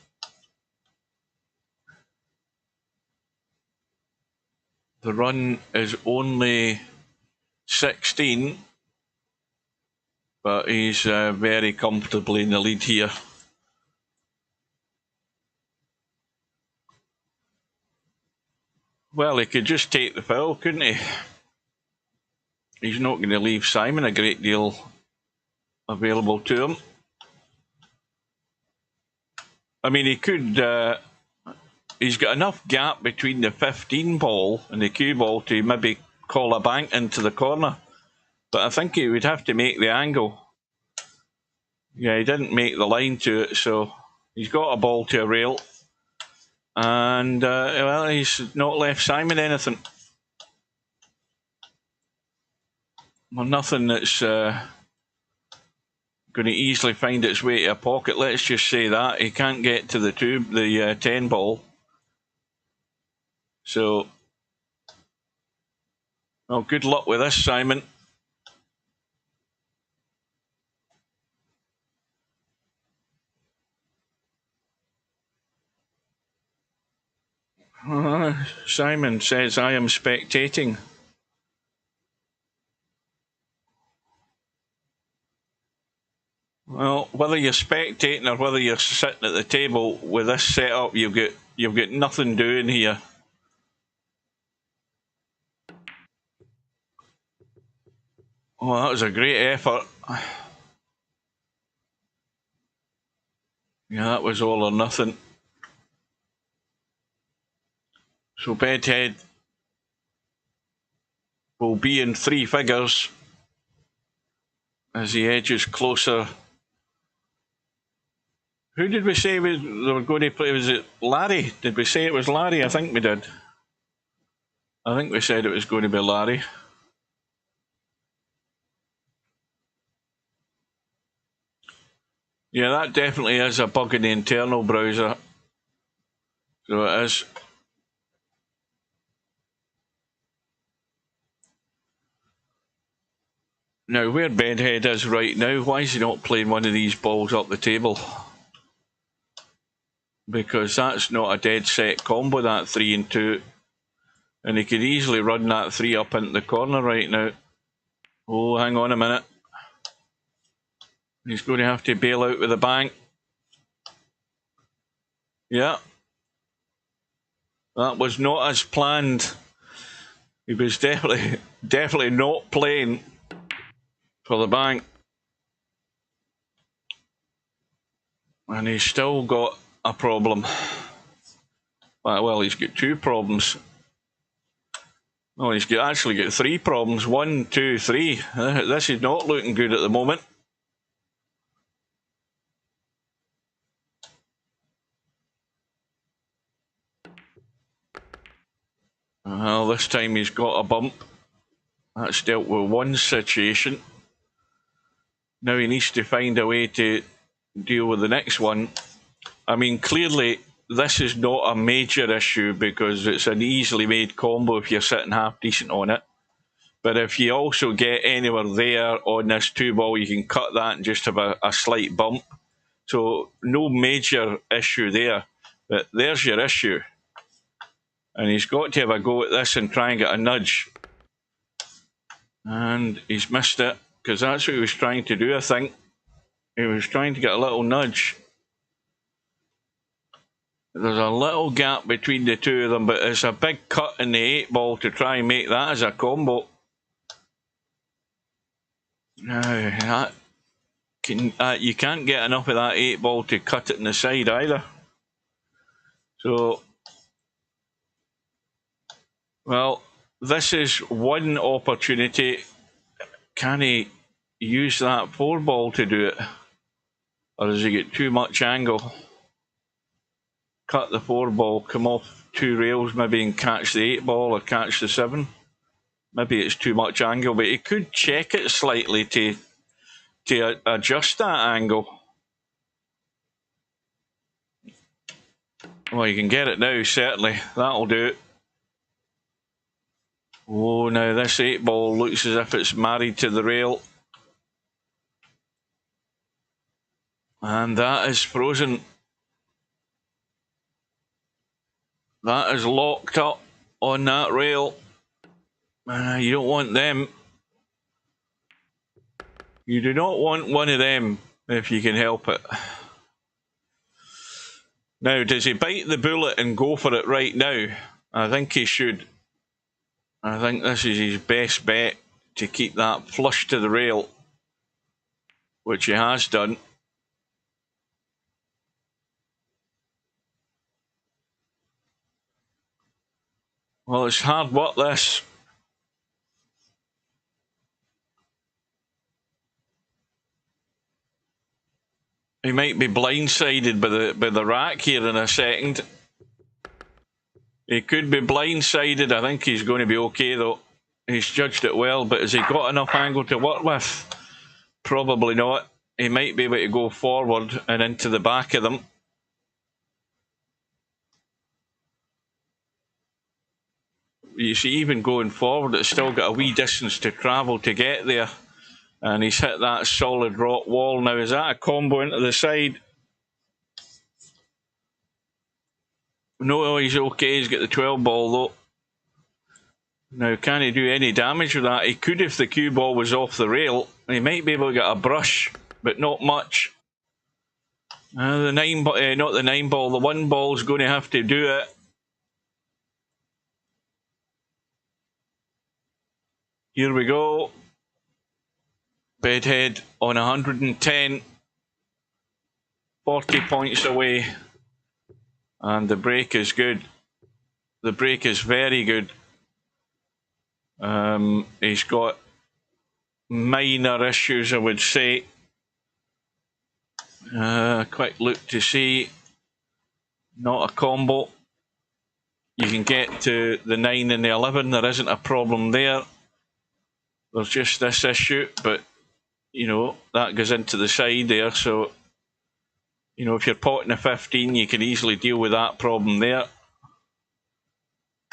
The run is only 16, but he's very comfortably in the lead here. Well, he could just take the foul, couldn't he? He's not going to leave Simon a great deal available to him. I mean, he could... he's got enough gap between the 15 ball and the cue ball to maybe call a bank into the corner. But I think he would have to make the angle. Yeah, he didn't make the line to it, so he's got a ball to a rail. And, well, he's not left Simon anything. Well, nothing that's going to easily find its way to a pocket. Let's just say that. He can't get to the 10 ball. So, well, good luck with this, Simon. Simon says, I am spectating. Well, whether you're spectating or whether you're sitting at the table with this setup, you've got nothing doing here. Oh, that was a great effort. Yeah, that was all or nothing. So Bedhead will be in 3 figures as he edges closer. Who did we say they were going to play? Was it Larry? Did we say it was Larry? I think we did. I think we said it was going to be Larry. Yeah, that definitely is a bug in the internal browser. So it is. Now, where Bedhead is right now, why is he not playing one of these balls up the table? Because that's not a dead set combo, that 3 and 2. And he could easily run that 3 up into the corner right now. Oh, hang on a minute. He's going to have to bail out with a bang. Yeah. That was not as planned. He was definitely not playing for the bank. And he's still got a problem. Well, he's got 2 problems. No, he's actually got 3 problems. 1, 2, 3. This is not looking good at the moment. Well, this time he's got a bump. That's dealt with one situation. Now he needs to find a way to deal with the next one. I mean, clearly this is not a major issue because it's an easily made combo if you're sitting half decent on it. But if you also get anywhere there on this 2 ball, you can cut that and just have a slight bump. So no major issue there. But there's your issue. And he's got to have a go at this and try and get a nudge. And he's missed it, because that's what he was trying to do, I think. He was trying to get a little nudge. There's a little gap between the 2 of them, but it's a big cut in the 8 ball to try and make that as a combo. Now, you can't get enough of that 8 ball to cut it in the side either. So, well, this is one opportunity. Can he use that 4 ball to do it? Or does he get too much angle? Cut the 4 ball, come off 2 rails maybe and catch the 8 ball or catch the 7. Maybe it's too much angle, but he could check it slightly to adjust that angle. Well, you can get it now, certainly. That'll do it. Oh, now this 8 ball looks as if it's married to the rail. And that is frozen. That is locked up on that rail. You don't want them. You do not want one of them if you can help it. Now, does he bite the bullet and go for it right now? I think he should. I think this is his best bet to keep that flush to the rail, which he has done. Well, it's hard work, this. He might be blindsided by the rack here in a second. He could be blindsided. I think he's going to be okay, though. He's judged it well, but has he got enough angle to work with? Probably not. He might be able to go forward and into the back of them. You see, even going forward, it's still got a wee distance to travel to get there. And he's hit that solid rock wall. Now, is that a combo into the side? No, he's okay. He's got the 12 ball, though. Now, can he do any damage with that? He could if the cue ball was off the rail. He might be able to get a brush, but not much. The 9 ball, not the 9 ball, the 1 ball is going to have to do it. Here we go. Bedhead on 110. 40 points away. And the break is good. The break is very good. He's got minor issues, I would say. Quick look to see. Not a combo. You can get to the 9 and the 11. There isn't a problem there. There's just this issue, but, you know, that goes into the side there. So, you know, if you're potting a 15, you can easily deal with that problem there.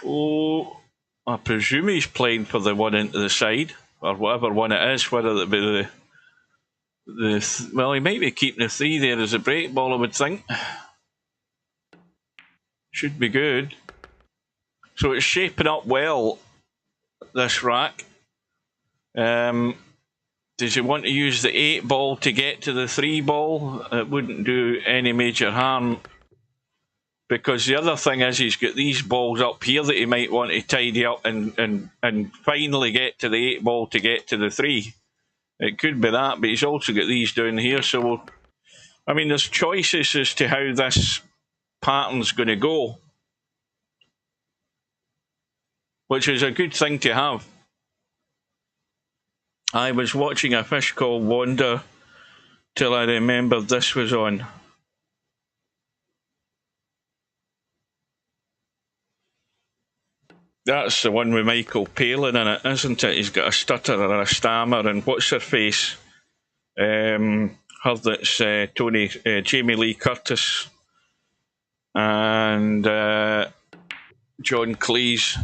Oh, I presume he's playing for the 1 into the side. or whatever one it is, whether it be well, he might be keeping the 3 there as a break ball, I would think. Should be good. So it's shaping up well, this rack. Does he want to use the 8 ball to get to the 3 ball? It wouldn't do any major harm, because the other thing is he's got these balls up here that he might want to tidy up and finally get to the 8 ball to get to the 3. It could be that, but he's also got these down here. So, I mean, there's choices as to how this pattern's going to go, which is a good thing to have. I was watching a fish called Wanda till I remembered this was on. That's the one with Michael Palin in it, isn't it? He's got a stutter or a stammer, and what's her face? Her that's Jamie Lee Curtis and John Cleese.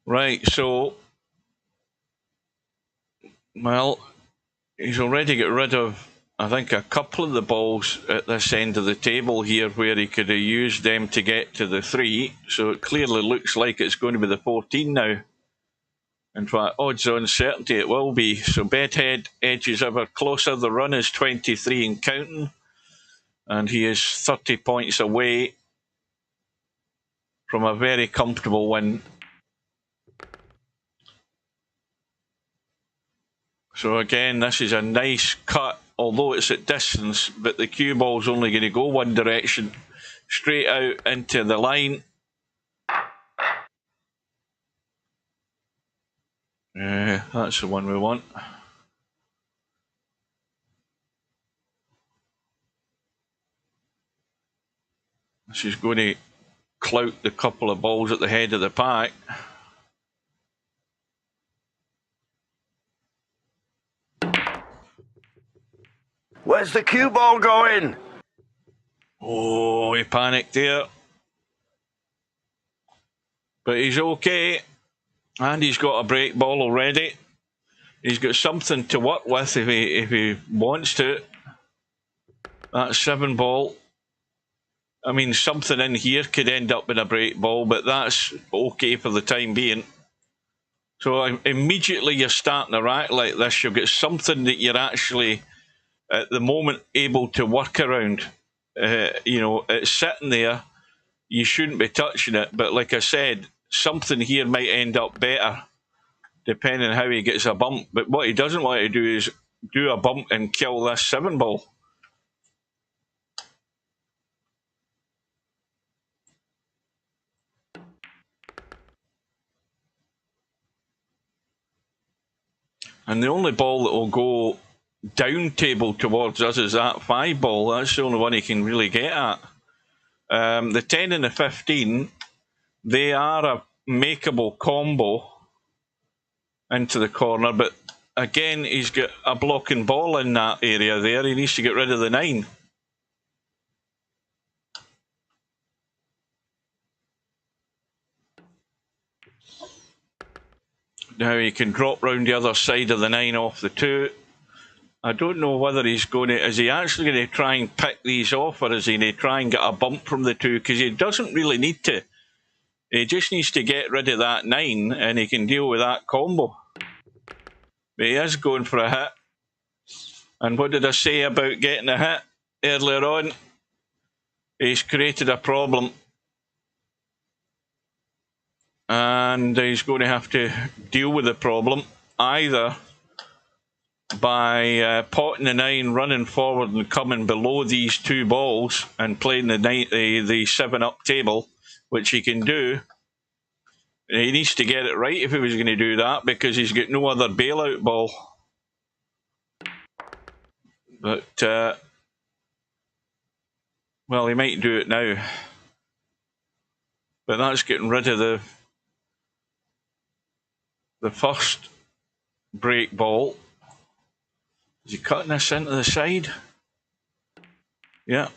Right, so, well, he's already got rid of, I think, a couple of the balls at this end of the table here where he could have used them to get to the 3. So it clearly looks like it's going to be the 14 now. In fact, odds on certainty it will be. So Bedhead edges ever closer. The run is 23 and counting. And he is 30 points away from a very comfortable win. So again, this is a nice cut, although it's at distance, but the cue ball's only going to go one direction, straight out into the line. That's the one we want. She's going to clout the couple of balls at the head of the pack. Where's the cue ball going? Oh, he panicked there. But he's okay. And he's got a break ball already. He's got something to work with if he wants to. That's 7 ball. I mean, something in here could end up in a break ball, but that's okay for the time being. So immediately you're starting a rack like this, you've got something that you're actually, at the moment, able to work around. You know, it's sitting there. You shouldn't be touching it. But like I said, something here might end up better, depending on how he gets a bump. But what he doesn't want to do is do a bump and kill this 7 ball. And the only ball that will go down table towards us is that 5 ball. That's the only one he can really get at. The 10 and the 15, they are a makeable combo into the corner, but again, he's got a blocking ball in that area there. He needs to get rid of the 9. Now he can drop round the other side of the 9 off the 2. I don't know whether he's going to... Is he actually going to try and pick these off, or is he going to try and get a bump from the 2? Because he doesn't really need to. He just needs to get rid of that 9, and he can deal with that combo. But he is going for a hit. And what did I say about getting a hit earlier on? He's created a problem. And he's going to have to deal with the problem either by potting the 9, running forward and coming below these 2 balls and playing the 7 up table, which he can do. He needs to get it right if he was going to do that, because he's got no other bailout ball. But, well, he might do it now. But that's getting rid of the first break ball. Is he cutting this into the side? Yeah.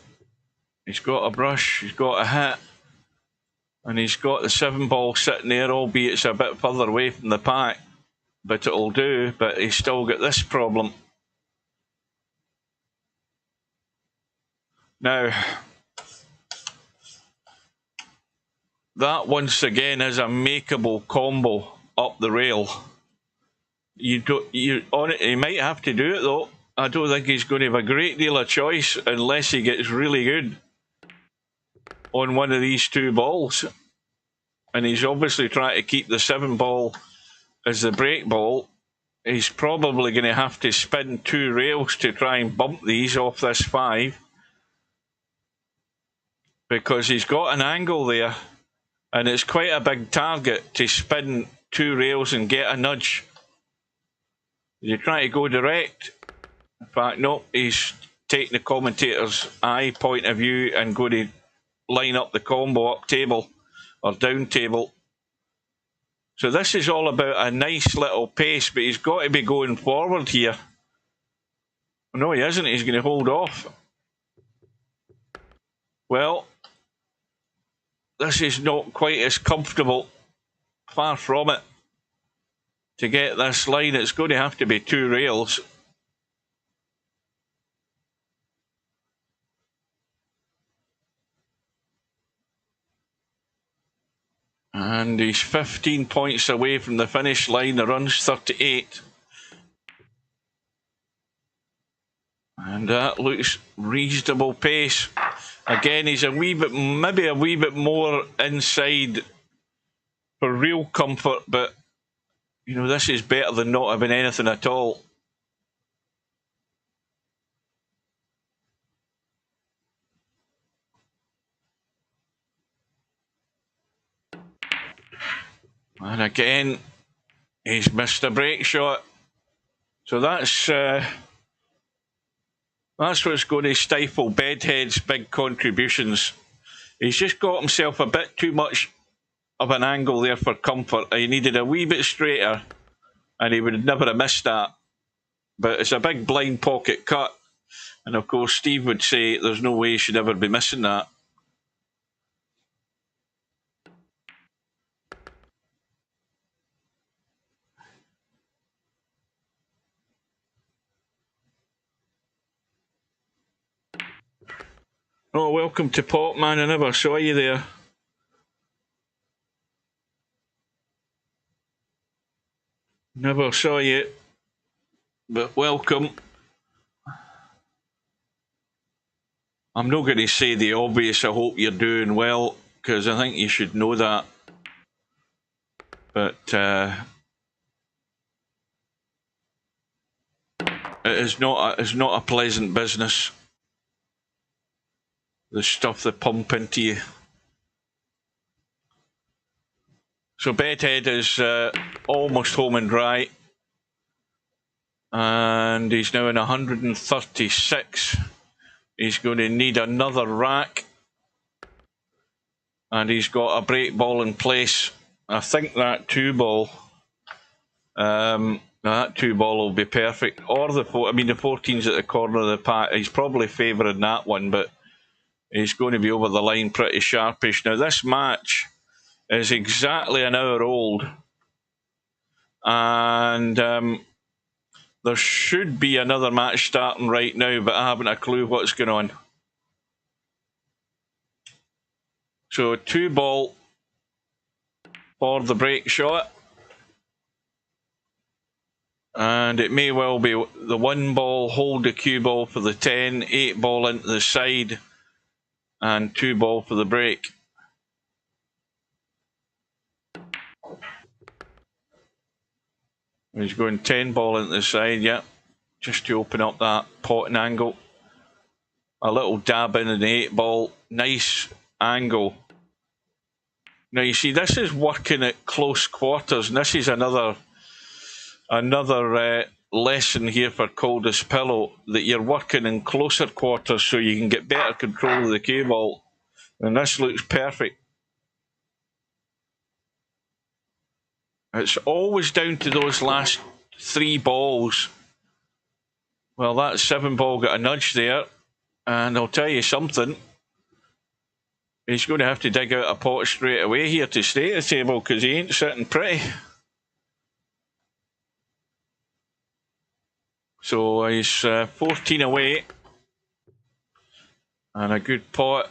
He's got a brush. He's got a hit. And he's got the 7 ball sitting there, albeit it's a bit further away from the pack. But it'll do, but he's still got this problem. Now, that once again is a makeable combo up the rail. You might have to do it though. I don't think he's going to have a great deal of choice unless he gets really good on one of these 2 balls. And he's obviously trying to keep the 7 ball as the break ball. He's probably going to have to spin 2 rails to try and bump these off this 5. Because he's got an angle there. And it's quite a big target to spin 2 rails and get a nudge. You're trying to go direct. In fact, no, he's taking the commentator's eye point of view and going to line up the combo up table or down table. So this is all about a nice little pace, but he's got to be going forward here. No, he isn't. He's going to hold off. Well, this is not quite as comfortable. Far from it. To get this line, it's going to have to be 2 rails. And he's 15 points away from the finish line. The run's 38. And that looks reasonable pace. Again, he's maybe a wee bit more inside for real comfort, but you know, this is better than not having anything at all. And again, he's missed a break shot. So that's what's going to stifle Bedhead's big contributions. He's just got himself a bit too much of an angle there for comfort. He needed a wee bit straighter, and he would never have missed that. But it's a big blind pocket cut. And of course, Steve would say there's no way he should ever be missing that. Oh, welcome to Pop, man. I never saw you there. Never saw you, but welcome. I'm not going to say the obvious, I hope you're doing well, because I think you should know that. But it's not a pleasant business. The stuff they pump into you. So Bedhead is almost home and dry. And he's now in 136. He's going to need another rack. And he's got a break ball in place. I think that 2 ball, that 2 ball will be perfect. Or the 14's at the corner of the pack. He's probably favouring that one, but he's going to be over the line pretty sharpish. Now this match is exactly an hour old. And there should be another match starting right now, but I haven't a clue what's going on. So 2 ball for the break shot. And it may well be the 1 ball, hold the cue ball for the 10, 8 ball into the side, and 2 ball for the break. He's going 10 ball into the side, yeah, just to open up that potting angle. A little dab in the 8 ball, nice angle. Now you see, this is working at close quarters, and this is another lesson here for Coldest Pillow, that you're working in closer quarters so you can get better control of the cue ball. And this looks perfect. It's always down to those last 3 balls. Well, that 7 ball got a nudge there, and I'll tell you something. He's going to have to dig out a pot straight away here to stay at the table because he ain't sitting pretty. So he's 14 away. And a good pot.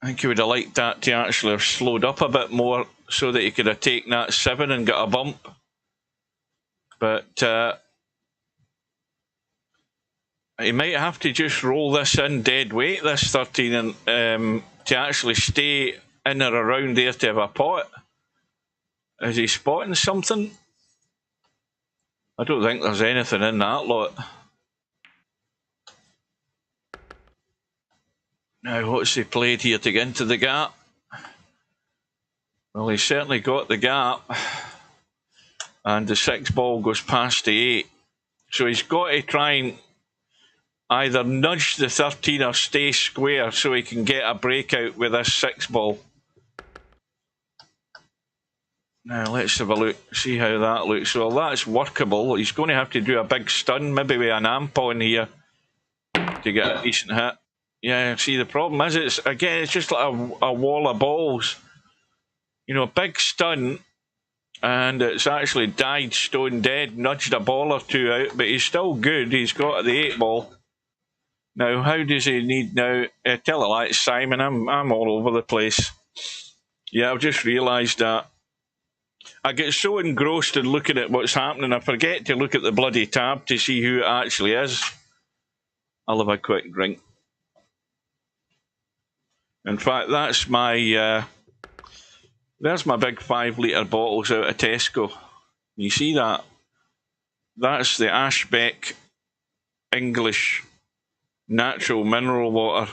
I think he would have liked that to actually have slowed up a bit more so that he could have taken that 7 and got a bump. But he might have to just roll this in dead weight, this 13, and to actually stay in or around there to have a pot. Is he spotting something? I don't think there's anything in that lot. Now, what's he played here to get into the gap? Well, he's certainly got the gap. And the 6 ball goes past the 8. So he's got to try and either nudge the 13 or stay square so he can get a breakout with this 6 ball. Now, let's have a look, see how that looks. Well, that's workable. He's going to have to do a big stun, maybe with an amp on here to get a decent hit. Yeah, see, the problem is, it's just like a wall of balls. You know, a big stun, and it's actually died stone dead, nudged a ball or 2 out, but he's still good. He's got the 8 ball. Now, how does he need now? Tell it like Simon, I'm all over the place. Yeah, I've just realised that. I get so engrossed in looking at what's happening, I forget to look at the bloody tab to see who it actually is. I'll have a quick drink. In fact, that's my there's my big 5 litre bottles out of Tesco. You see that? That's the Ashbeck English natural mineral water.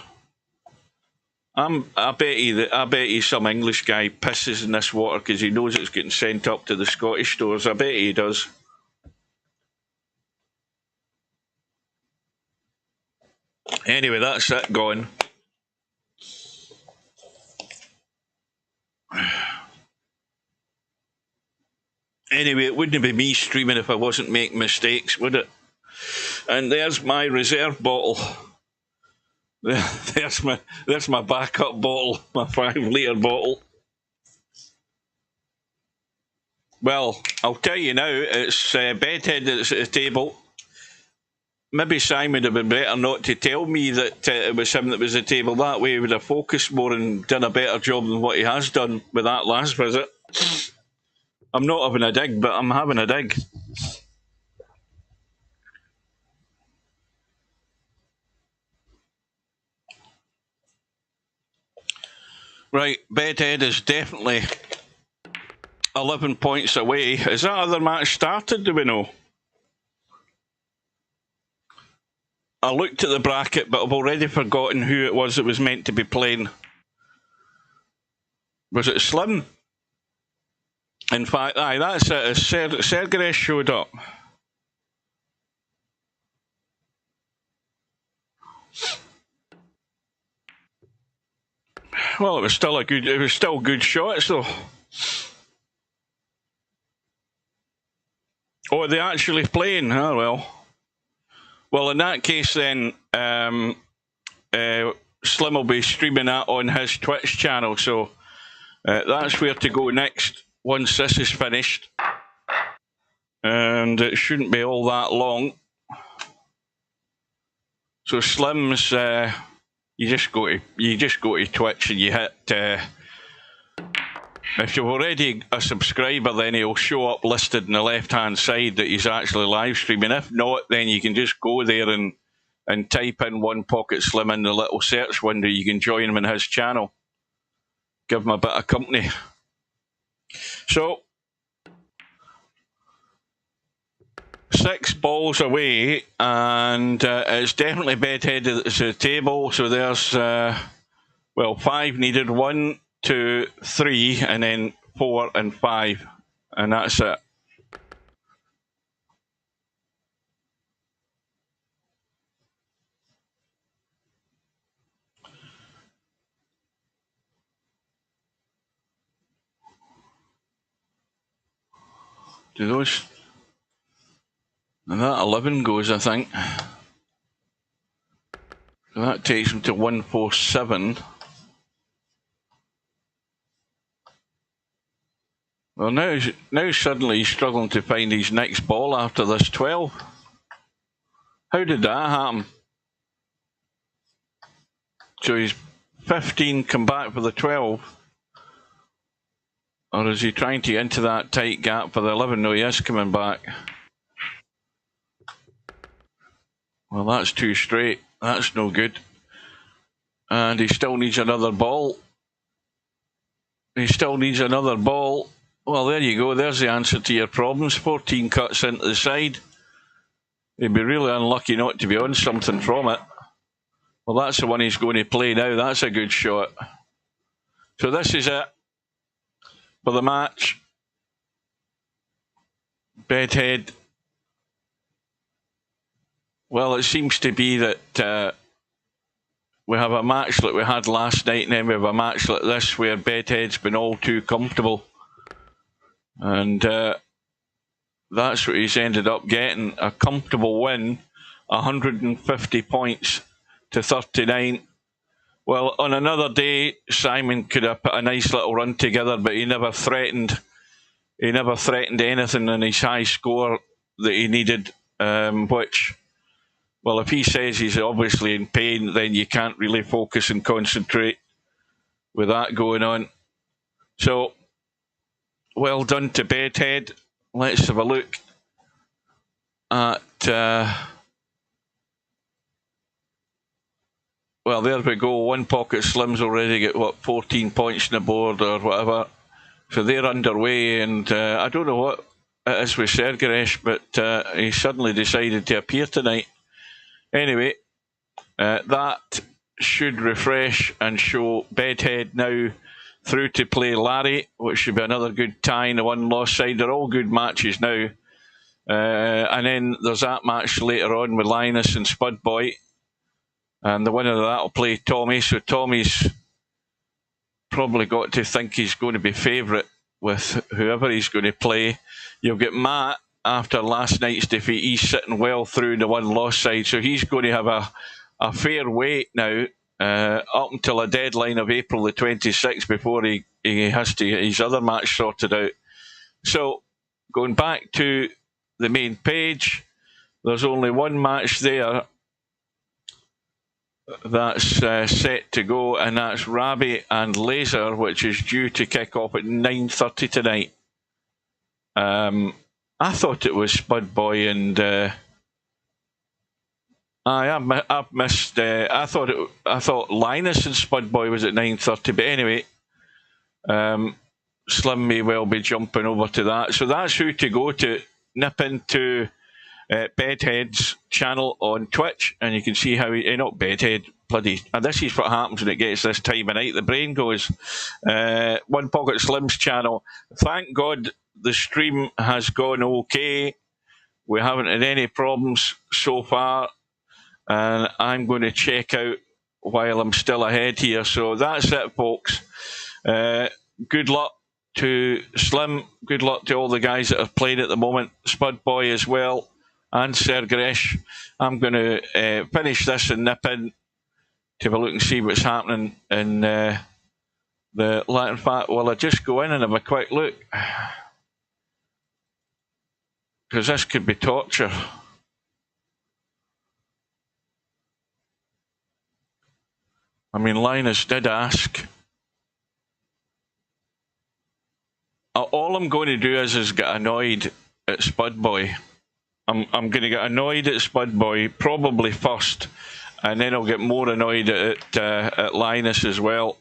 I bet you some English guy pisses in this water because he knows it's getting sent up to the Scottish stores. I bet he does. Anyway, that's it gone. Anyway, it wouldn't be me streaming if I wasn't making mistakes, would it? And there's my reserve bottle. There's my backup bottle, my 5 litre bottle. Well, I'll tell you now, it's Bedhead that's at the table. Maybe Simon would have been better not to tell me that it was him that was at the table. That way he would have focused more and done a better job than what he has done with that last visit. I'm not having a dig, but I'm having a dig. Right, Bedhead is definitely 11 points away. Has that other match started, do we know? I looked at the bracket, but I've already forgotten who it was that was meant to be playing. Was it Slim? In fact, aye, that's it. Sergeresh showed up. Well, it was still good shots though. Oh, are they actually playing? Oh well. Well, in that case, then Slim will be streaming that on his Twitch channel. So that's where to go next once this is finished, and it shouldn't be all that long. So Slim's, you just go to Twitch and you hit. If you're already a subscriber, then he'll show up listed on the left-hand side that he's actually live streaming. If not, then you can just go there and type in One Pocket Slim in the little search window. You can join him in his channel. Give him a bit of company. So, 6 balls away, and it's definitely Bedhead that's at the table. So there's, well, 5 needed. 1, 2, 3, and then 4 and 5, and that's it. Do those? And that 11 goes, I think. So that takes him to 147. Well, now suddenly he's struggling to find his next ball after this 12. How did that happen? So he's 15, come back for the 12. Or is he trying to get into that tight gap for the 11? No, he is coming back. Well, that's 2 straight. That's no good. And he still needs another ball. He still needs another ball. Well, there you go. There's the answer to your problems. 14 cuts into the side. He'd be really unlucky not to be on something from it. Well, that's the one he's going to play now. That's a good shot. So this is it for the match. Bedhead. Well, it seems to be that we have a match like we had last night, and then we have a match like this where Bedhead's been all too comfortable. And that's what he's ended up getting. A comfortable win, 150 points to 39. Well, on another day, Simon could have put a nice little run together, but he never threatened. He never threatened anything in his high score that he needed, which, well, if he says he's obviously in pain, then you can't really focus and concentrate with that going on. So, well done to Bedhead. Let's have a look at... well, there we go. One Pocket Slim's already got, what, 14 points on the board or whatever. So they're underway, and I don't know what it is with Sergeresh, but he suddenly decided to appear tonight. Anyway, that should refresh and show Bedhead now through to play Larry, which should be another good tie in the one-loss side. They're all good matches now. And then there's that match later on with Linus and Spudboy. And the winner of that will play Tommy. So Tommy's probably got to think he's going to be favourite with whoever he's going to play. You'll get Matt after last night's defeat. He's sitting well through the one-loss side. So he's going to have a fair wait now up until a deadline of April the 26th before he has to get his other match sorted out. So going back to the main page, there's only one match there that's set to go, and that's Rabbit and Laser, which is due to kick off at 9:30 tonight. I thought it was Spudboy and I've missed. I thought Linus and Spudboy was at 9:30, but anyway, Slim may well be jumping over to that. So that's who to go to. Nip into Bedhead's channel on Twitch, and you can see how not Bedhead, bloody. And this is what happens when it gets this time of night. The brain goes. One Pocket Slim's channel. Thank God the stream has gone okay. We haven't had any problems so far, and I'm going to check out while I'm still ahead here. So that's it, folks. Good luck to Slim. Good luck to all the guys that have played at the moment. Spudboy as well, and Sergeresh. I'm going to finish this and nip in to have a look and see what's happening in the Latin Fact. Well, I just go in and have a quick look, because this could be torture. I mean, Linus did ask. All I'm going to do is get annoyed at Spudboy. I'm going to get annoyed at Spudboy probably first, and then I'll get more annoyed at Linus as well.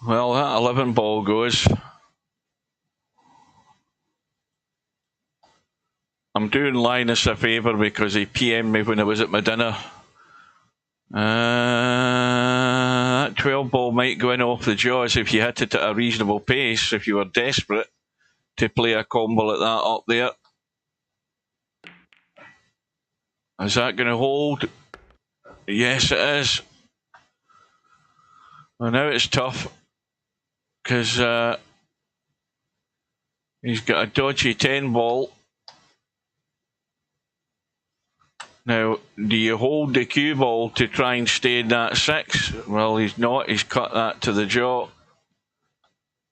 Well, that 11 ball goes. I'm doing Linus a favour because he PM'd me when I was at my dinner. That 12 ball might go in off the jaws if you hit it at a reasonable pace, if you were desperate to play a combo like that up there. Is that going to hold? Yes, it is. Well, now it's tough, because he's got a dodgy 10 ball. Now, do you hold the cue ball to try and stay in that 6? Well, he's not. He's cut that to the jaw.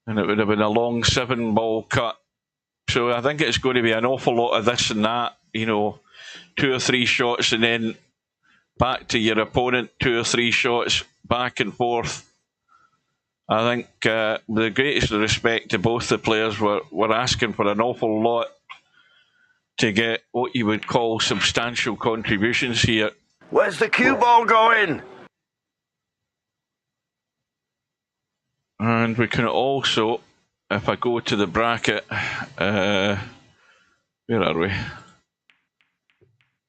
And it would have been a long 7-ball cut. So I think it's going to be an awful lot of this and that. You know, 2 or 3 shots and then back to your opponent, 2 or 3 shots, back and forth. I think with the greatest respect to both the players, we're asking for an awful lot to get what you would call substantial contributions here. Where's the cue ball going? And we can also, if I go to the bracket, where are we?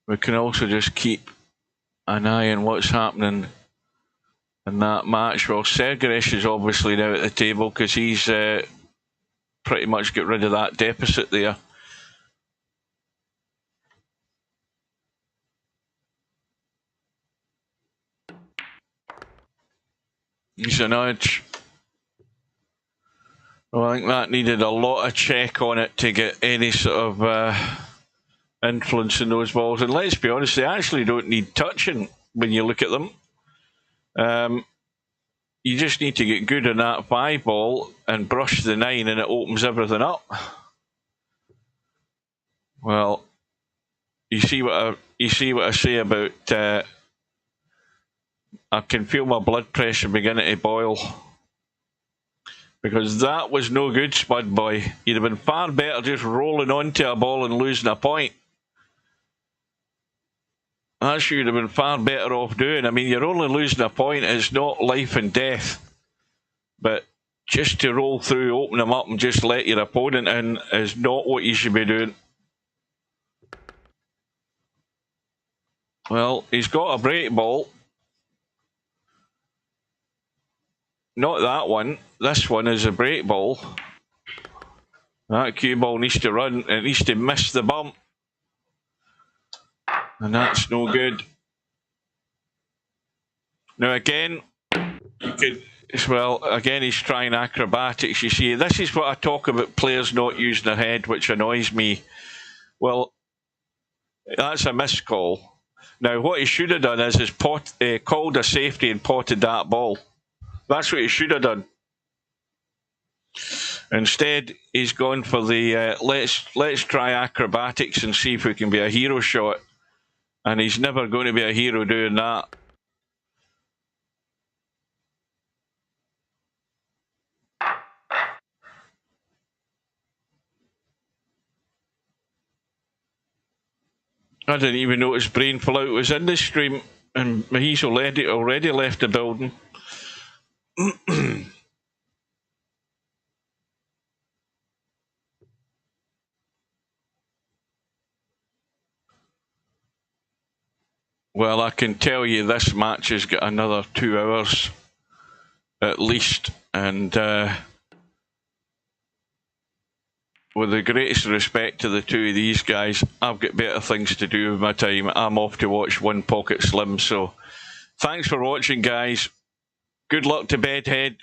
We can also just keep an eye on what's happening in that match. Well, Sergeresh is obviously now at the table because he's pretty much got rid of that deficit there. He's a nudge. Well, I think that needed a lot of check on it to get any sort of influence in those balls. And let's be honest, they actually don't need touching when you look at them. You just need to get good on that 5 ball and brush the 9 and it opens everything up. Well, you see what I say about I can feel my blood pressure beginning to boil. Because that was no good, Spud Boy. You'd have been far better just rolling onto a ball and losing a point. That's what you'd have been far better off doing. I mean, you're only losing a point. It's not life and death. But just to roll through, open them up and just let your opponent in is not what you should be doing. Well, he's got a break ball. Not that one. This one is a break ball. That cue ball needs to run. It needs to miss the bump. And that's no good. Now again, you could, well, again he's trying acrobatics. You see, this is what I talk about players not using their head, which annoys me. Well, that's a missed call. Now what he should have done is called a safety and potted that ball. That's what he should have done. Instead, he's gone for the let's try acrobatics and see if we can be a hero shot. And he's never going to be a hero doing that. I didn't even notice Brain Fallout was in this stream, and he's already left the building. Well, I can tell you this match has got another 2 hours at least, and with the greatest respect to the two of these guys, I've got better things to do with my time. I'm off to watch One Pocket Slim, so thanks for watching, guys. Good luck to Bedhead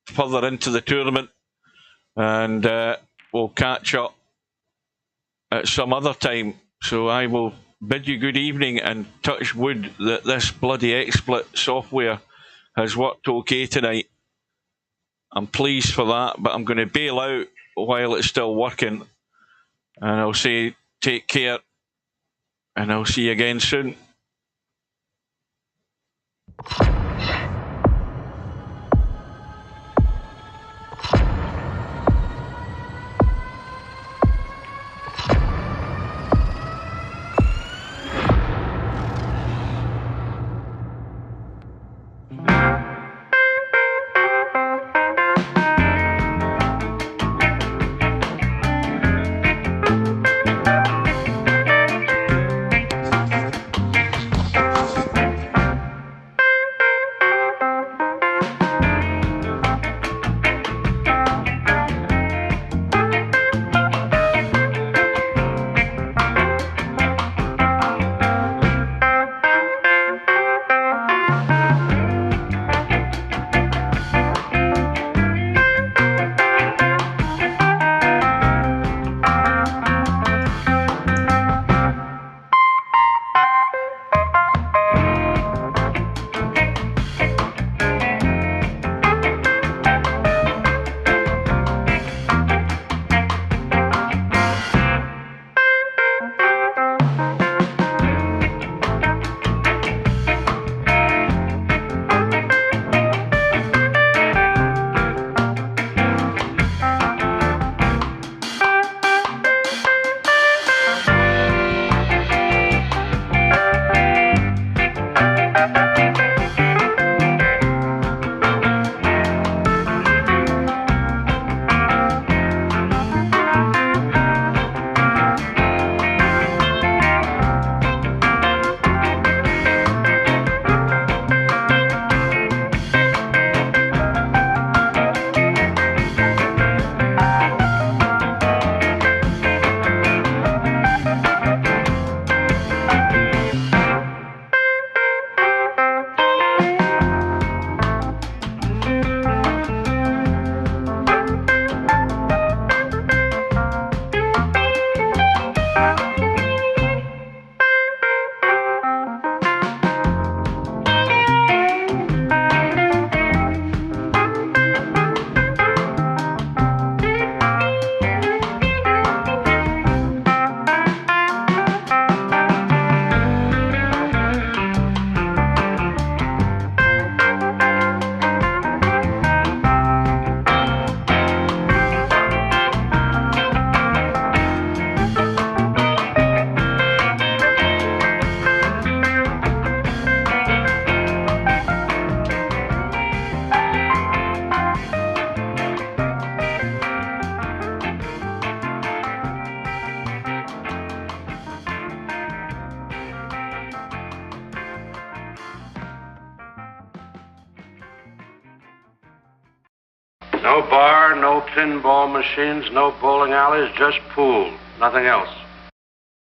further into the tournament, and we'll catch up at some other time. So I will bid you good evening and touch wood that this bloody XSplit software has worked okay tonight. I'm pleased for that, but I'm going to bail out while it's still working. And I'll say take care, and I'll see you again soon. No bar, no pinball machines, no bowling alleys, just pool. Nothing else.